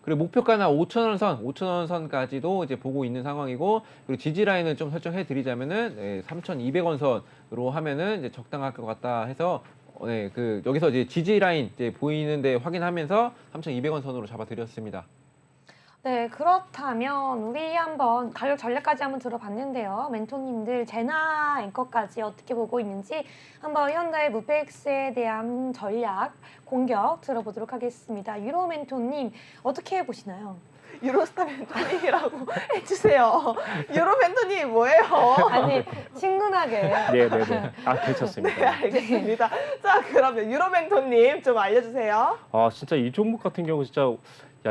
S3: 그리고 목표가는 5,000원 선까지도 이제 보고 있는 상황이고, 그리고 지지 라인을 좀 설정해 드리자면은 3,200원 선으로 하면은 이제 적당할 것 같다 해서 여기서 이제 지지 라인 이제 보이는데 확인하면서 3,200원 선으로 잡아 드렸습니다.
S2: 네, 그렇다면 우리 한번 가격 전략까지 한번 들어봤는데요. 멘토님들 제나 앵커까지 어떻게 보고 있는지 한번 현대 무펙스에 대한 전략 공격 들어보도록 하겠습니다. 유로 멘토님 어떻게 보시나요?
S1: 유로스타 멘토님이라고 해주세요. 유로 멘토님 뭐예요?
S2: 아니 친근하게.
S4: 네네네. 아, 괜찮습니다.
S1: 네, 알겠습니다. 자, 그러면 유로 멘토님 좀 알려주세요.
S4: 아, 진짜 이 종목 같은 경우 진짜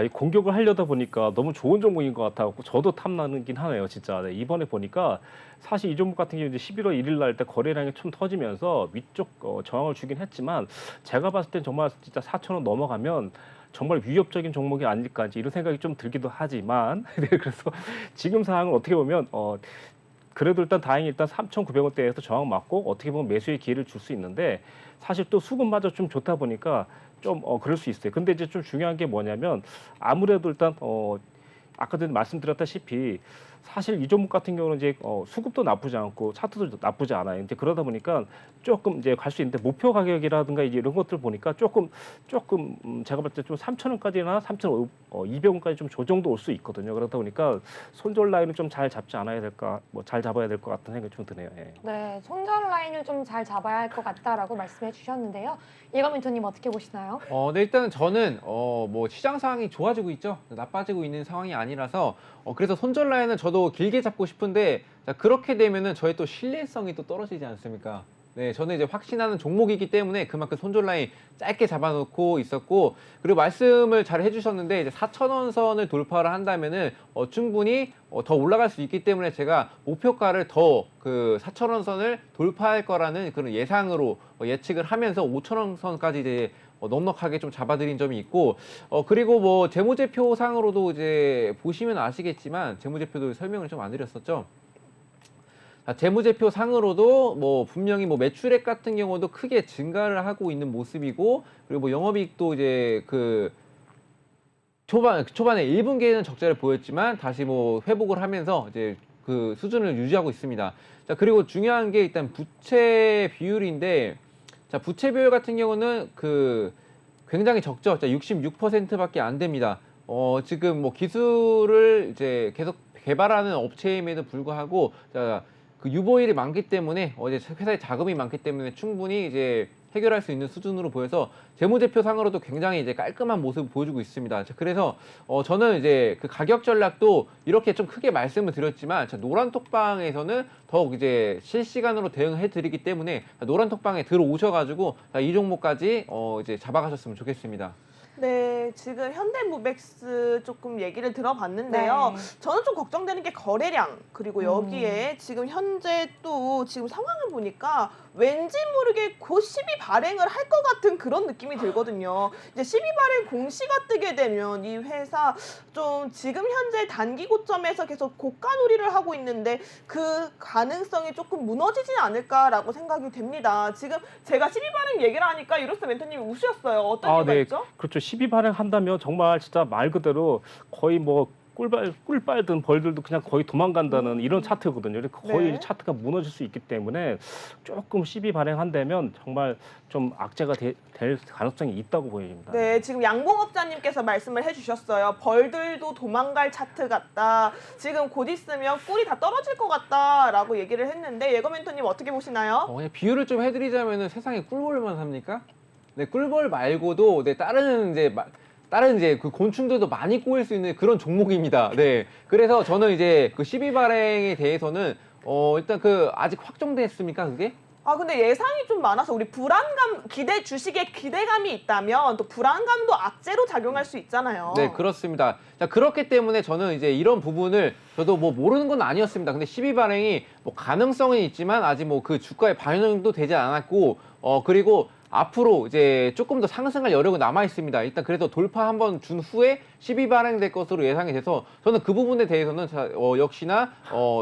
S4: 이 공격을 하려다 보니까 너무 좋은 종목인 것 같아갖고 저도 탐나긴 하네요, 진짜. 네, 이번에 보니까 사실 이 종목 같은 경우 이제 11월 1일 날 때 거래량이 좀 터지면서 위쪽 저항을 주긴 했지만 제가 봤을 땐 정말 진짜 4,000원 넘어가면 정말 위협적인 종목이 아닐까 이런 생각이 좀 들기도 하지만 네, 그래서 지금 상황을 어떻게 보면 그래도 일단 다행히 일단 3,900원대에서 저항 맞고 어떻게 보면 매수의 기회를 줄 수 있는데 사실 또 수급마저 좀 좋다 보니까 좀 그럴 수 있어요. 근데 이제 좀 중요한 게 뭐냐면 아무래도 일단 아까도 말씀드렸다시피 사실 이 종목 같은 경우는 이제 수급도 나쁘지 않고 차트도 나쁘지 않아요. 이제 그러다 보니까 조금 이제 갈 수 있는데 목표 가격이라든가 이제 이런 것들 보니까 조금 제가 봤을 때 좀 3,000원까지나 3,200원까지 좀 조정도 올 수 있거든요. 그러다 보니까 손절 라인을 좀 잘 잡지 않아야 될까, 뭐 잘 잡아야 될 것 같은 생각이 좀 드네요. 예.
S2: 네, 손절 라인을 좀 잘 잡아야 할 것 같다라고 말씀해 주셨는데요. 예거 멘토님 어떻게 보시나요?
S3: 네, 일단은 저는 뭐 시장 상황이 좋아지고 있죠. 나빠지고 있는 상황이 아니라서 그래서 손절 라인은 저도 길게 잡고 싶은데 자, 그렇게 되면은 저의 또 신뢰성이 또 떨어지지 않습니까? 네, 저는 이제 확신하는 종목이기 때문에 그만큼 손절 라인 짧게 잡아놓고 있었고, 그리고 말씀을 잘 해주셨는데 이제 4,000원 선을 돌파를 한다면은 충분히 더 올라갈 수 있기 때문에 제가 목표가를 더 그 4,000원 선을 돌파할 거라는 그런 예상으로 예측을 하면서 5,000원 선까지 이제 넉넉하게 좀 잡아드린 점이 있고, 그리고 뭐 재무제표 상으로도 이제 보시면 아시겠지만 재무제표도 설명을 좀 안 드렸었죠. 자, 재무제표 상으로도 뭐 분명히 뭐 매출액 같은 경우도 크게 증가를 하고 있는 모습이고, 그리고 뭐 영업이익도 이제 그 초반에 1분기에는 적자를 보였지만 다시 뭐 회복을 하면서 이제 그 수준을 유지하고 있습니다. 자, 그리고 중요한 게 일단 부채 비율인데, 자, 부채 비율 같은 경우는 그 굉장히 적죠. 자, 66%밖에 안 됩니다. 지금 뭐 기술을 이제 계속 개발하는 업체임에도 불구하고, 자, 그 유보일이 많기 때문에 회사에 자금이 많기 때문에 충분히 이제 해결할 수 있는 수준으로 보여서 재무제표상으로도 굉장히 이제 깔끔한 모습을 보여주고 있습니다. 자, 그래서 저는 이제 그 가격 전략도 이렇게 좀 크게 말씀을 드렸지만, 자, 노란톡방에서는 더욱 이제 실시간으로 대응해 드리기 때문에 노란톡방에 들어오셔가지고 이 종목까지 이제 잡아가셨으면 좋겠습니다.
S1: 네, 지금 현대무백스 조금 얘기를 들어봤는데요.
S2: 네.
S1: 저는 좀 걱정되는 게 거래량, 그리고 여기에 지금 현재 또 지금 상황을 보니까 왠지 모르게 곧 12 발행을 할 것 같은 그런 느낌이 들거든요. 이제 12 발행 공시가 뜨게 되면 이 회사 좀 지금 현재 단기 고점에서 계속 고가놀이를 하고 있는데 그 가능성이 조금 무너지지 않을까라고 생각이 됩니다. 지금 제가 12 발행 얘기를 하니까 유로스타 멘토님이 우셨어요. 어떤 이유가
S4: 네.
S1: 있죠?
S4: 그렇죠. 12 발행한다면 정말 진짜 말 그대로 거의 뭐 꿀 빨든 벌들도 그냥 거의 도망간다는 이런 차트거든요. 거의
S1: 네.
S4: 차트가 무너질 수 있기 때문에 조금 12 발행한다면 정말 좀 악재가 될 가능성이 있다고 보입니다.
S1: 네, 지금 양봉업자님께서 말씀을 해주셨어요. 벌들도 도망갈 차트 같다. 지금 곧 있으면 꿀이 다 떨어질 것 같다라고 얘기를 했는데 예거멘토님 어떻게 보시나요?
S3: 그냥 비유를 좀 해드리자면은 세상에 꿀벌만 삽니까? 네, 꿀벌 말고도 다른 이제 그 곤충들도 많이 꼬일 수 있는 그런 종목입니다. 네, 그래서 저는 이제 그 12 발행에 대해서는 일단 그 아직 확정됐습니까, 그게?
S1: 아, 근데 예상이 좀 많아서 우리 불안감, 주식에 기대감이 있다면 또 불안감도 악재로 작용할 수 있잖아요.
S3: 네, 그렇습니다. 자, 그렇기 때문에 저는 이제 이런 부분을 저도 뭐 모르는 건 아니었습니다. 근데 12 발행이 뭐 가능성은 있지만 아직 뭐 그 주가에 반영도 되지 않았고, 그리고 앞으로 이제 조금 더 상승할 여력은 남아 있습니다. 일단 그래서 돌파 한번 준 후에 12 발행될 것으로 예상이 돼서 저는 그 부분에 대해서는 역시나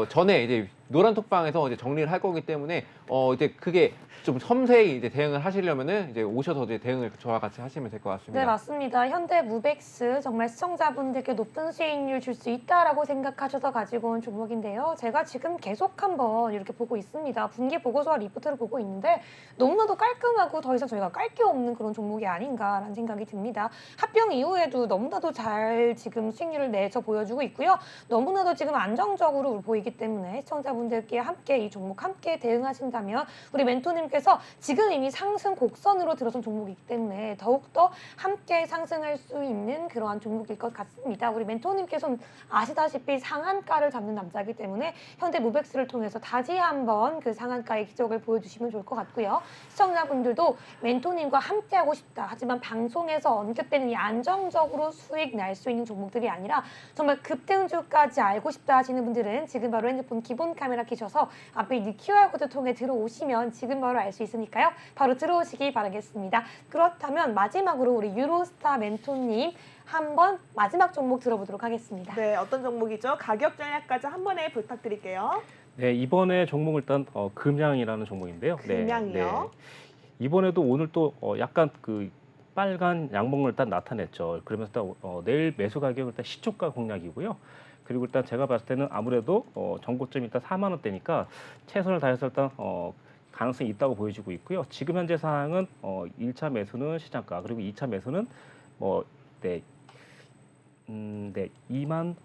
S3: 전에 이제 노란톡방에서 이제 정리를 할 거기 때문에 이제 그게 좀 섬세히 이제 대응을 하시려면은 이제 오셔서 이제 대응을 저와 같이 하시면 될 것 같습니다.
S2: 네, 맞습니다. 현대무백스 정말 시청자분들께 높은 수익률 줄 수 있다라고 생각하셔서 가지고 온 종목인데요. 제가 지금 계속 한번 이렇게 보고 있습니다. 분기 보고서와 리포트를 보고 있는데 너무나도 깔끔하고 더 이상 저희가 깔 게 없는 그런 종목이 아닌가라는 생각이 듭니다. 합병 이후에도 너무나도 잘 지금 수익률을 내서 보여주고 있고요. 너무나도 지금 안정적으로 보이기 때문에 시청자분들께 함께 이 종목 함께 대응하신다면 우리 멘토님께서 지금 이미 상승 곡선으로 들어선 종목이기 때문에 더욱더 함께 상승할 수 있는 그러한 종목일 것 같습니다. 우리 멘토님께서는 아시다시피 상한가를 잡는 남자이기 때문에 현대무백스를 통해서 다시 한번 그 상한가의 기적을 보여주시면 좋을 것 같고요. 시청자분들도 멘토님과 함께하고 싶다. 하지만 방송에서 언급되는 이 안정적으로 수익 날 수 있는 종목들이 아니라 정말 급등주까지 알고 싶다 하시는 분들은 지금 바로 핸드폰 기본 카메라 켜셔서 앞에 이 QR코드 통해 들어오시면 지금 바로 알 수 있으니까요. 바로 들어오시기 바라겠습니다. 그렇다면 마지막으로 우리 유로스타 멘토님 한번 마지막 종목 들어보도록 하겠습니다.
S1: 네, 어떤 종목이죠? 가격 전략까지 한 번에 부탁드릴게요.
S4: 네, 이번에 종목은 일단 금양이라는 종목인데요.
S1: 금양이요?
S4: 이번에도 오늘 또 약간 그 빨간 양봉을 일단 나타냈죠. 그러면서 일단 내일 매수 가격은 일단 시초가 공략이고요. 그리고 일단 제가 봤을 때는 아무래도 전고점이 일단 4만 원대니까 최선을 다해서 일단 가능성이 있다고 보여지고 있고요. 지금 현재 상황은 1차 매수는 시장가, 그리고 2차 매수는 2만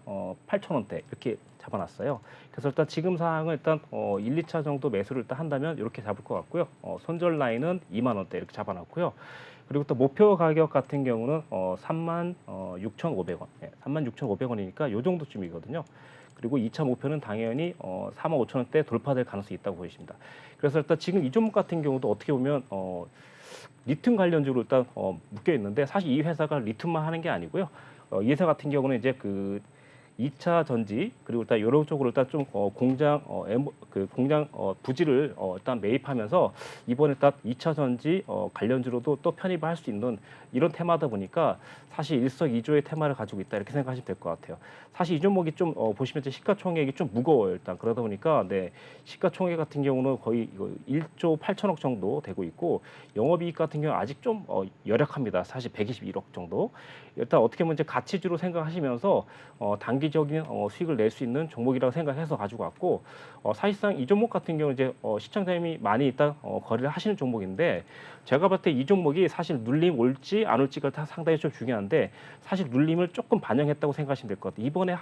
S4: 8천 원대 이렇게 잡아놨어요. 그래서 일단 지금 상황은 일단 1, 2차 정도 매수를 일단 한다면 이렇게 잡을 것 같고요. 손절 라인은 2만 원대 이렇게 잡아놨고요. 그리고 또 목표 가격 같은 경우는 3만 6,500원, 3만 6,500원이니까 요 정도쯤이거든요. 그리고 2차 목표는 당연히 4만 5천 원대 돌파될 가능성이 있다고 보여집니다. 그래서 일단 지금 이 종목 같은 경우도 어떻게 보면 리튬 관련주로 일단 묶여 있는데 사실 이 회사가 리튬만 하는 게 아니고요. 이 회사 같은 경우는 이제 그 2차 전지 그리고 일단 이런 쪽으로 일단 좀 공장 공장 부지를 일단 매입하면서 이번에 일단 2차 전지 관련주로도 또 편입을 할 수 있는 이런 테마다 보니까 사실 일석이조의 테마를 가지고 있다 이렇게 생각하시면 될 것 같아요. 사실 이 종목이 좀 보시면 이제 시가총액이 좀 무거워요. 일단 그러다 보니까 네, 시가총액 같은 경우는 거의 이거 1조 8천억 정도 되고 있고 영업이익 같은 경우 아직 좀 열약합니다. 사실 121억 정도. 일단 어떻게 보면 이제 가치주로 생각하시면서 단기적인 수익을 낼 수 있는 종목이라고 생각해서 가지고 왔고 사실상 이 종목 같은 경우 이제 시청자님이 많이 일단 거래를 하시는 종목인데 제가 봤을 때 이 종목이 사실 눌림 올지 안 올지가 다 상당히 좀 중요한데 사실 눌림을 조금 반영했다고 생각하시면 될 것 같아요. 이번에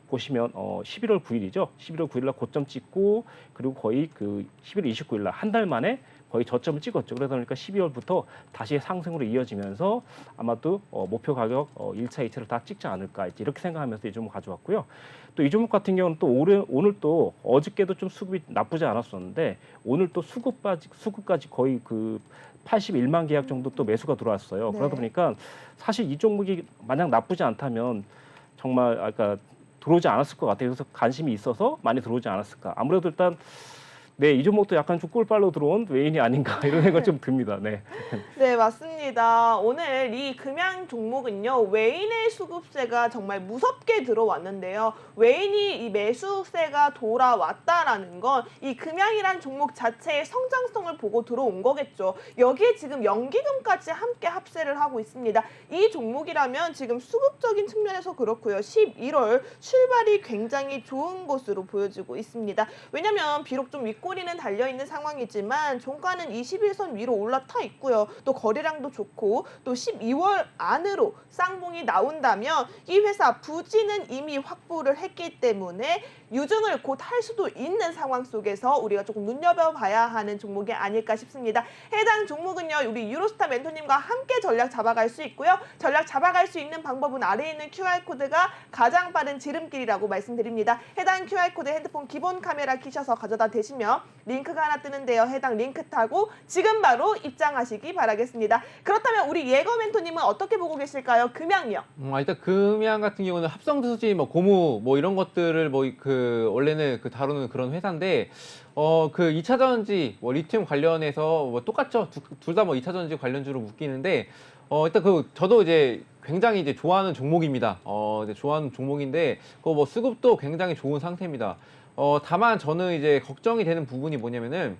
S4: 보시면 11월 9일이죠. 11월 9일 날 고점 찍고 그리고 거의 그 11월 29일 날 한 달 만에 거의 저점을 찍었죠. 그러다 보니까 12월부터 다시 상승으로 이어지면서 아마도 목표 가격 1차, 2차를 다 찍지 않을까 이렇게 생각하면서 이 종목 가져왔고요. 또 이 종목 같은 경우는 또 오늘 또 어저께도 좀 수급이 나쁘지 않았었는데 오늘 또 수급까지 거의 그 81만 계약 정도 또 매수가 들어왔어요.
S1: 네.
S4: 그러다 보니까 사실 이 종목이 만약 나쁘지 않다면 정말 아까 들어오지 않았을 것 같아요. 그래서 관심이 있어서 많이 들어오지 않았을까. 아무래도 일단 네, 이 종목도 약간 좀 꿀빨로 들어온 외인이 아닌가 이런 생각 좀 듭니다. 네.
S1: 네, 맞습니다. 오늘 이 금양 종목은요, 외인의 수급세가 정말 무섭게 들어왔는데요. 외인이 이 매수세가 돌아왔다라는 건 이 금양이란 종목 자체의 성장성을 보고 들어온 거겠죠. 여기에 지금 연기금까지 함께 합세를 하고 있습니다. 이 종목이라면 지금 수급적인 측면에서 그렇고요. 11월 출발이 굉장히 좋은 것으로 보여지고 있습니다. 왜냐면 비록 좀 윗꼬리는 달려있는 상황이지만 종가는 21선 위로 올라타 있고요. 또 거래량도 좋고 또 12월 안으로 쌍봉이 나온다면 이 회사 부지는 이미 확보를 했기 때문에 유증을 곧 할 수도 있는 상황 속에서 우리가 조금 눈여겨봐야 하는 종목이 아닐까 싶습니다. 해당 종목은요, 우리 유로스타 멘토님과 함께 전략 잡아갈 수 있고요. 전략 잡아갈 수 있는 방법은 아래에 있는 QR코드가 가장 빠른 지름길이라고 말씀드립니다. 해당 QR코드 핸드폰 기본 카메라 키셔서 가져다 대시면 링크가 하나 뜨는데요. 해당 링크 타고 지금 바로 입장하시기 바라겠습니다. 그렇다면 우리 예거 멘토님은 어떻게 보고 계실까요? 금양이요.
S3: 일단 금양 같은 경우는 합성수지, 고무, 이런 것들을 원래는 다루는 그런 회사인데, 그 2차 전지, 리튬 관련해서 똑같죠. 둘 다 2차 전지 관련주로 묶이는데, 일단 저도 이제 굉장히 이제 좋아하는 종목입니다. 이제 좋아하는 종목인데, 수급도 굉장히 좋은 상태입니다. 다만 저는 이제 걱정이 되는 부분이 뭐냐면은,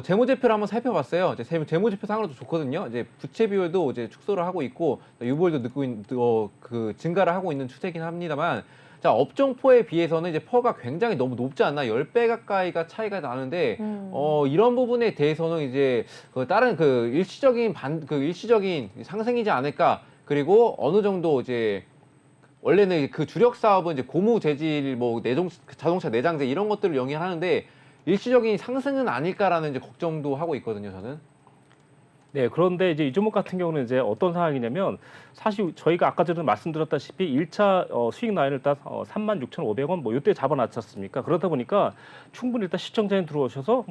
S3: 재무제표를 한번 살펴봤어요. 이제 재무제표 상으로도 좋거든요. 이제 부채 비율도 이제 축소를 하고 있고, 유보율도 증가를 하고 있는 추세긴 합니다만, 자, 업종포에 비해서는 이제 퍼가 굉장히 너무 높지 않나, 10배 가까이가 차이가 나는데, 이런 부분에 대해서는 이제 다른 일시적인 상승이지 않을까. 그리고 어느 정도 이제 원래는 그 주력 사업은 이제 고무 재질, 자동차 내장재 이런 것들을 영위하는데 일시적인 상승은 아닐까라는 이제 걱정도 하고 있거든요, 저는.
S4: 네, 그런데 이제 이 종목 같은 경우는 이제 어떤 상황이냐면 사실 저희가 아까 전에 말씀드렸다시피 1차 수익 라인을 딱 36,500원 이때 잡아놨지 않습니까? 그러다 보니까 충분히 일단 시청자님 들어오셔서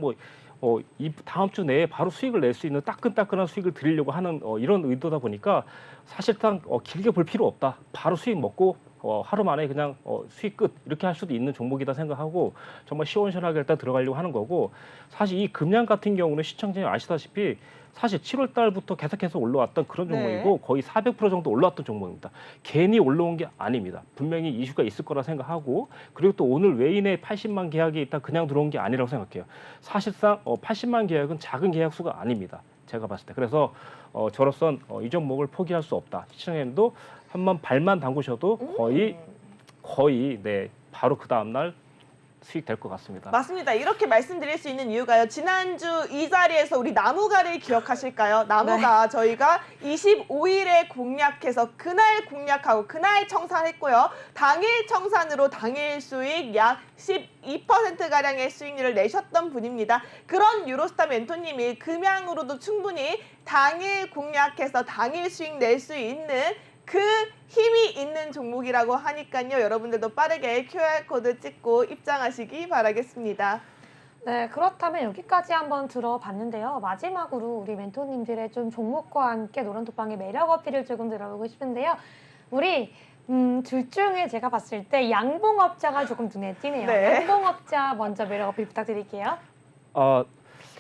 S4: 이 다음 주 내에 바로 수익을 낼 수 있는 따끈따끈한 수익을 드리려고 하는 이런 의도다 보니까 사실상 길게 볼 필요 없다. 바로 수익 먹고 하루 만에 그냥 수익 끝 이렇게 할 수도 있는 종목이다 생각하고 정말 시원시원하게 일단 들어가려고 하는 거고 사실 이 금양 같은 경우는 시청자님 아시다시피 사실 7월 달부터 계속해서 올라왔던 그런 종목이고 거의 400% 정도 올라왔던 종목입니다. 괜히 올라온 게 아닙니다. 분명히 이슈가 있을 거라 생각하고 그리고 또 오늘 외인의 80만 계약이 일단 그냥 들어온 게 아니라고 생각해요. 사실상 80만 계약은 작은 계약 수가 아닙니다. 제가 봤을 때. 그래서 저로선 이 종목을 포기할 수 없다. 시청자님도 한번 발만 담그셔도 거의 네, 바로 그 다음날 수익 될 것 같습니다.
S1: 맞습니다. 이렇게 말씀드릴 수 있는 이유가요. 지난주 이 자리에서 우리 나무가를 기억하실까요? 나무가 저희가 25일에 공략해서 그날 공략하고 그날 청산했고요. 당일 청산으로 당일 수익 약 12%가량의 수익률을 내셨던 분입니다. 그런 유로스타 멘토님이 금양으로도 충분히 당일 공략해서 당일 수익 낼 수 있는 그 힘이 있는 종목이라고 하니까요. 여러분들도 빠르게 QR코드 찍고 입장하시기 바라겠습니다.
S2: 네, 그렇다면 여기까지 한번 들어봤는데요. 마지막으로 우리 멘토님들의 좀 종목과 함께 노란톡방의 매력 어필을 조금 들어보고 싶은데요. 우리 둘 중에 제가 봤을 때 양봉업자가 조금 눈에 띄네요.
S1: 네.
S2: 양봉업자 먼저 매력 어필 부탁드릴게요.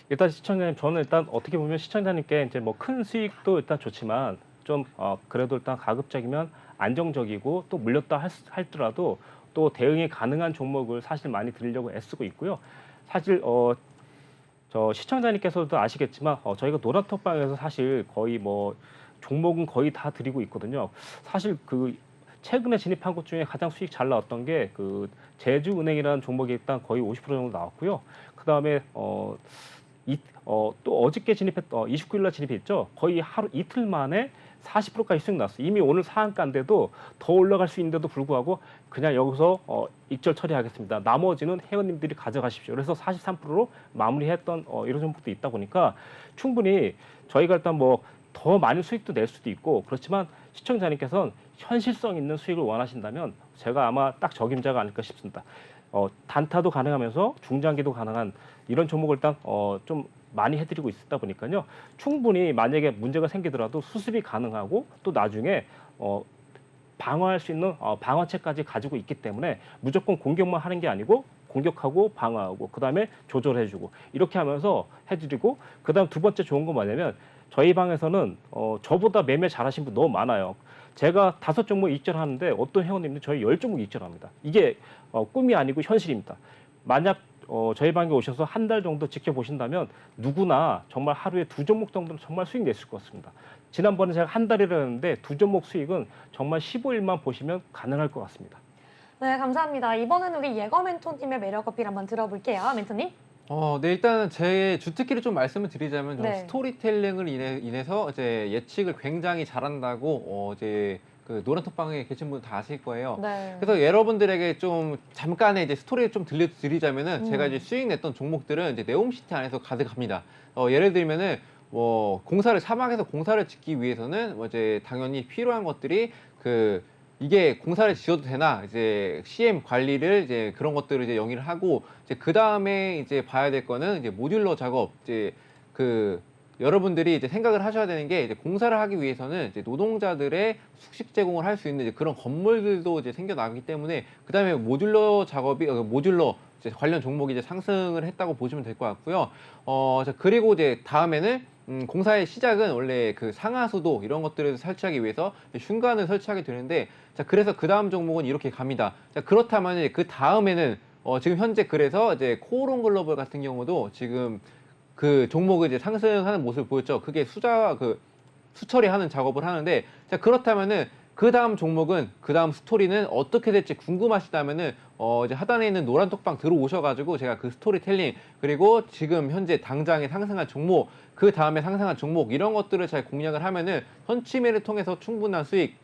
S4: 일단 시청자님, 저는 일단 어떻게 보면 시청자님께 이제 뭐 큰 수익도 일단 좋지만 좀 그래도 일단 가급적이면 안정적이고 또 물렸다 할더라도 또 대응이 가능한 종목을 사실 많이 드리려고 애쓰고 있고요. 사실 저 시청자님께서도 아시겠지만 저희가 노란톡방에서 사실 거의 뭐 종목은 거의 다 드리고 있거든요. 사실 그 최근에 진입한 것 중에 가장 수익 잘 나왔던 게 그 제주은행이라는 종목이 일단 거의 50% 정도 나왔고요. 그 다음에 또 어저께 29일 날 진입했죠. 거의 하루 이틀 만에 40%까지 수익 났어요. 이미 오늘 상한가인데도 더 올라갈 수 있는데도 불구하고 그냥 여기서 익절 처리하겠습니다. 나머지는 회원님들이 가져가십시오. 그래서 43%로 마무리했던 이런 종목도 있다 보니까 충분히 저희가 일단 뭐 더 많은 수익도 낼 수도 있고 그렇지만 시청자님께서는 현실성 있는 수익을 원하신다면 제가 아마 딱 적임자가 아닐까 싶습니다. 단타도 가능하면서 중장기도 가능한 이런 종목을 일단 좀 많이 해드리고 있다 보니까요. 충분히 만약에 문제가 생기더라도 수습이 가능하고 또 나중에 방어할 수 있는 방어체까지 가지고 있기 때문에 무조건 공격만 하는 게 아니고 공격하고 방어하고 그다음에 조절해주고 이렇게 하면서 해드리고 그다음 두 번째 좋은 건 뭐냐면 저희 방에서는 저보다 매매 잘하신 분 너무 많아요. 제가 5종목 익절하는데 어떤 회원님들 저희 10종목 익절합니다. 이게 꿈이 아니고 현실입니다. 만약 저희 방에 오셔서 한 달 정도 지켜보신다면 누구나 정말 하루에 2종목 정도는 정말 수익 냈을 것 같습니다. 지난번에 제가 한 달이라 했는데 2종목 수익은 정말 15일만 보시면 가능할 것 같습니다.
S2: 네, 감사합니다. 이번에는 우리 예거 멘토님의 매력 어필 한번 들어볼게요. 멘토님.
S3: 네, 일단은 제 주특기를 좀 말씀을 드리자면 저는
S2: 네.
S3: 스토리텔링을 인해서 이제 예측을 굉장히 잘한다고 이제 그 노란톡방에 계신 분 다 아실 거예요.
S2: 네.
S3: 그래서 여러분들에게 좀 잠깐의 이제 스토리를 좀 들려드리자면은 제가 이제 수익 냈던 종목들은 이제 네옴시티 안에서 가득합니다. 예를 들면은 뭐 사막에서 공사를 짓기 위해서는 뭐 이제 당연히 필요한 것들이 이게 공사를 지어도 되나 이제 CM 관리를 이제 그런 것들을 이제 영위를 하고 이제 그 다음에 이제 봐야 될 거는 이제 모듈러 작업 이제 여러분들이 이제 생각을 하셔야 되는 게 이제 공사를 하기 위해서는 이제 노동자들의 숙식 제공을 할 수 있는 이제 그런 건물들도 이제 생겨나기 때문에 그 다음에 모듈러 작업이 모듈러 이제 관련 종목이 이제 상승을 했다고 보시면 될 것 같고요. 그리고 이제 다음에는 공사의 시작은 원래 그 상하수도 이런 것들을 설치하기 위해서 흉관을 설치하게 되는데 자 그래서 그 다음 종목은 이렇게 갑니다. 자 그렇다면 그 다음에는 지금 현재 그래서 이제 코오롱 글로벌 같은 경우도 지금 그 종목을 이제 상승하는 모습을 보였죠. 그게 수처리하는 작업을 하는데 자 그렇다면은 그 다음 종목은 그 다음 스토리는 어떻게 될지 궁금하시다면은 이제 하단에 있는 노란 톡방 들어오셔가지고 제가 그 스토리텔링 그리고 지금 현재 당장에 상승한 종목 그 다음에 상승한 종목 이런 것들을 잘 공략을 하면은 선취매를 통해서 충분한 수익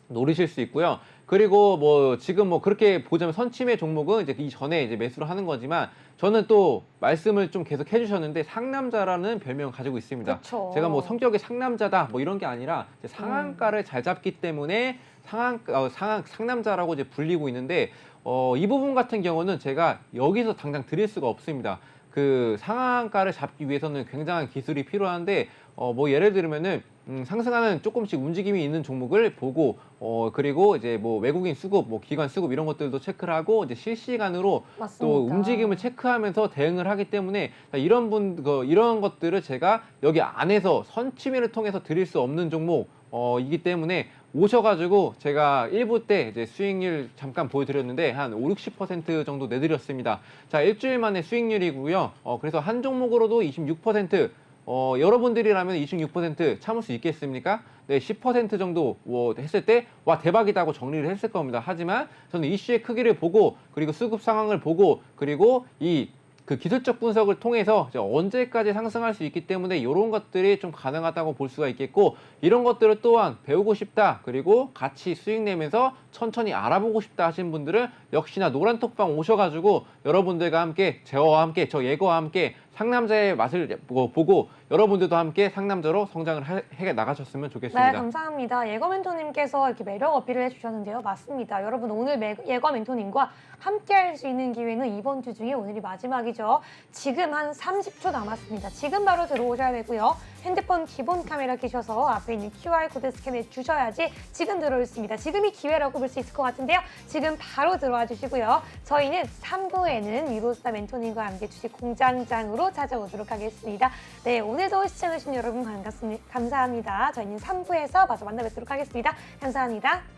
S3: 노리실 수 있고요. 그리고 뭐 지금 뭐 그렇게 보자면 선침의 종목은 이제 이전에 이제 매수를 하는 거지만 저는 또 말씀을 좀 계속 해주셨는데 상남자라는 별명을 가지고 있습니다.
S2: 그쵸.
S3: 제가 뭐 성격이 상남자다 뭐 이런 게 아니라 이제 상한가를 잘 잡기 때문에 상남자라고 이제 불리고 있는데 이 부분 같은 경우는 제가 여기서 당장 드릴 수가 없습니다. 그 상한가를 잡기 위해서는 굉장한 기술이 필요한데 뭐 예를 들면은 상승하는 조금씩 움직임이 있는 종목을 보고 그리고 이제 뭐 외국인 수급, 뭐 기관 수급 이런 것들도 체크를 하고 이제 실시간으로
S2: 맞습니다.
S3: 또 움직임을 체크하면서 대응을 하기 때문에 이런 것들을 제가 여기 안에서 선취매를 통해서 드릴 수 없는 종목이기 때문에 오셔가지고 제가 1부 때 이제 수익률 잠깐 보여드렸는데 한 5, 60% 정도 내드렸습니다. 자, 일주일 만에 수익률이고요. 그래서 한 종목으로도 26%, 여러분들이라면 26% 참을 수 있겠습니까? 네, 10% 정도 했을 때 와 대박이다 하고 정리를 했을 겁니다. 하지만 저는 이슈의 크기를 보고 그리고 수급 상황을 보고 그리고 그 기술적 분석을 통해서 언제까지 상승할 수 있기 때문에 이런 것들이 좀 가능하다고 볼 수가 있겠고 이런 것들을 또한 배우고 싶다 그리고 같이 수익 내면서 천천히 알아보고 싶다 하신 분들은 역시나 노란톡방 오셔가지고 여러분들과 함께 저와 함께 저 예거와 함께 상남자의 맛을 보고 여러분들도 함께 상남자로 성장을 해 나가셨으면 좋겠습니다.
S2: 네, 감사합니다. 예거 멘토님께서 이렇게 매력 어필을 해주셨는데요. 맞습니다. 여러분 오늘 예거 멘토님과 함께 할 수 있는 기회는 이번 주 중에 오늘이 마지막이죠. 보이죠? 지금 한 30초 남았습니다. 지금 바로 들어오셔야 되고요. 핸드폰 기본 카메라 켜셔서 앞에 있는 QR코드 스캔해 주셔야지 지금 들어올 습니다. 지금이 기회라고 볼 수 있을 것 같은데요. 지금 바로 들어와 주시고요. 저희는 3부에는 유로스타 멘토님과 함께 주식 공장장으로 찾아오도록 하겠습니다. 네, 오늘도 시청해주신 여러분 감사합니다. 저희는 3부에서 마저 만나 뵙도록 하겠습니다. 감사합니다.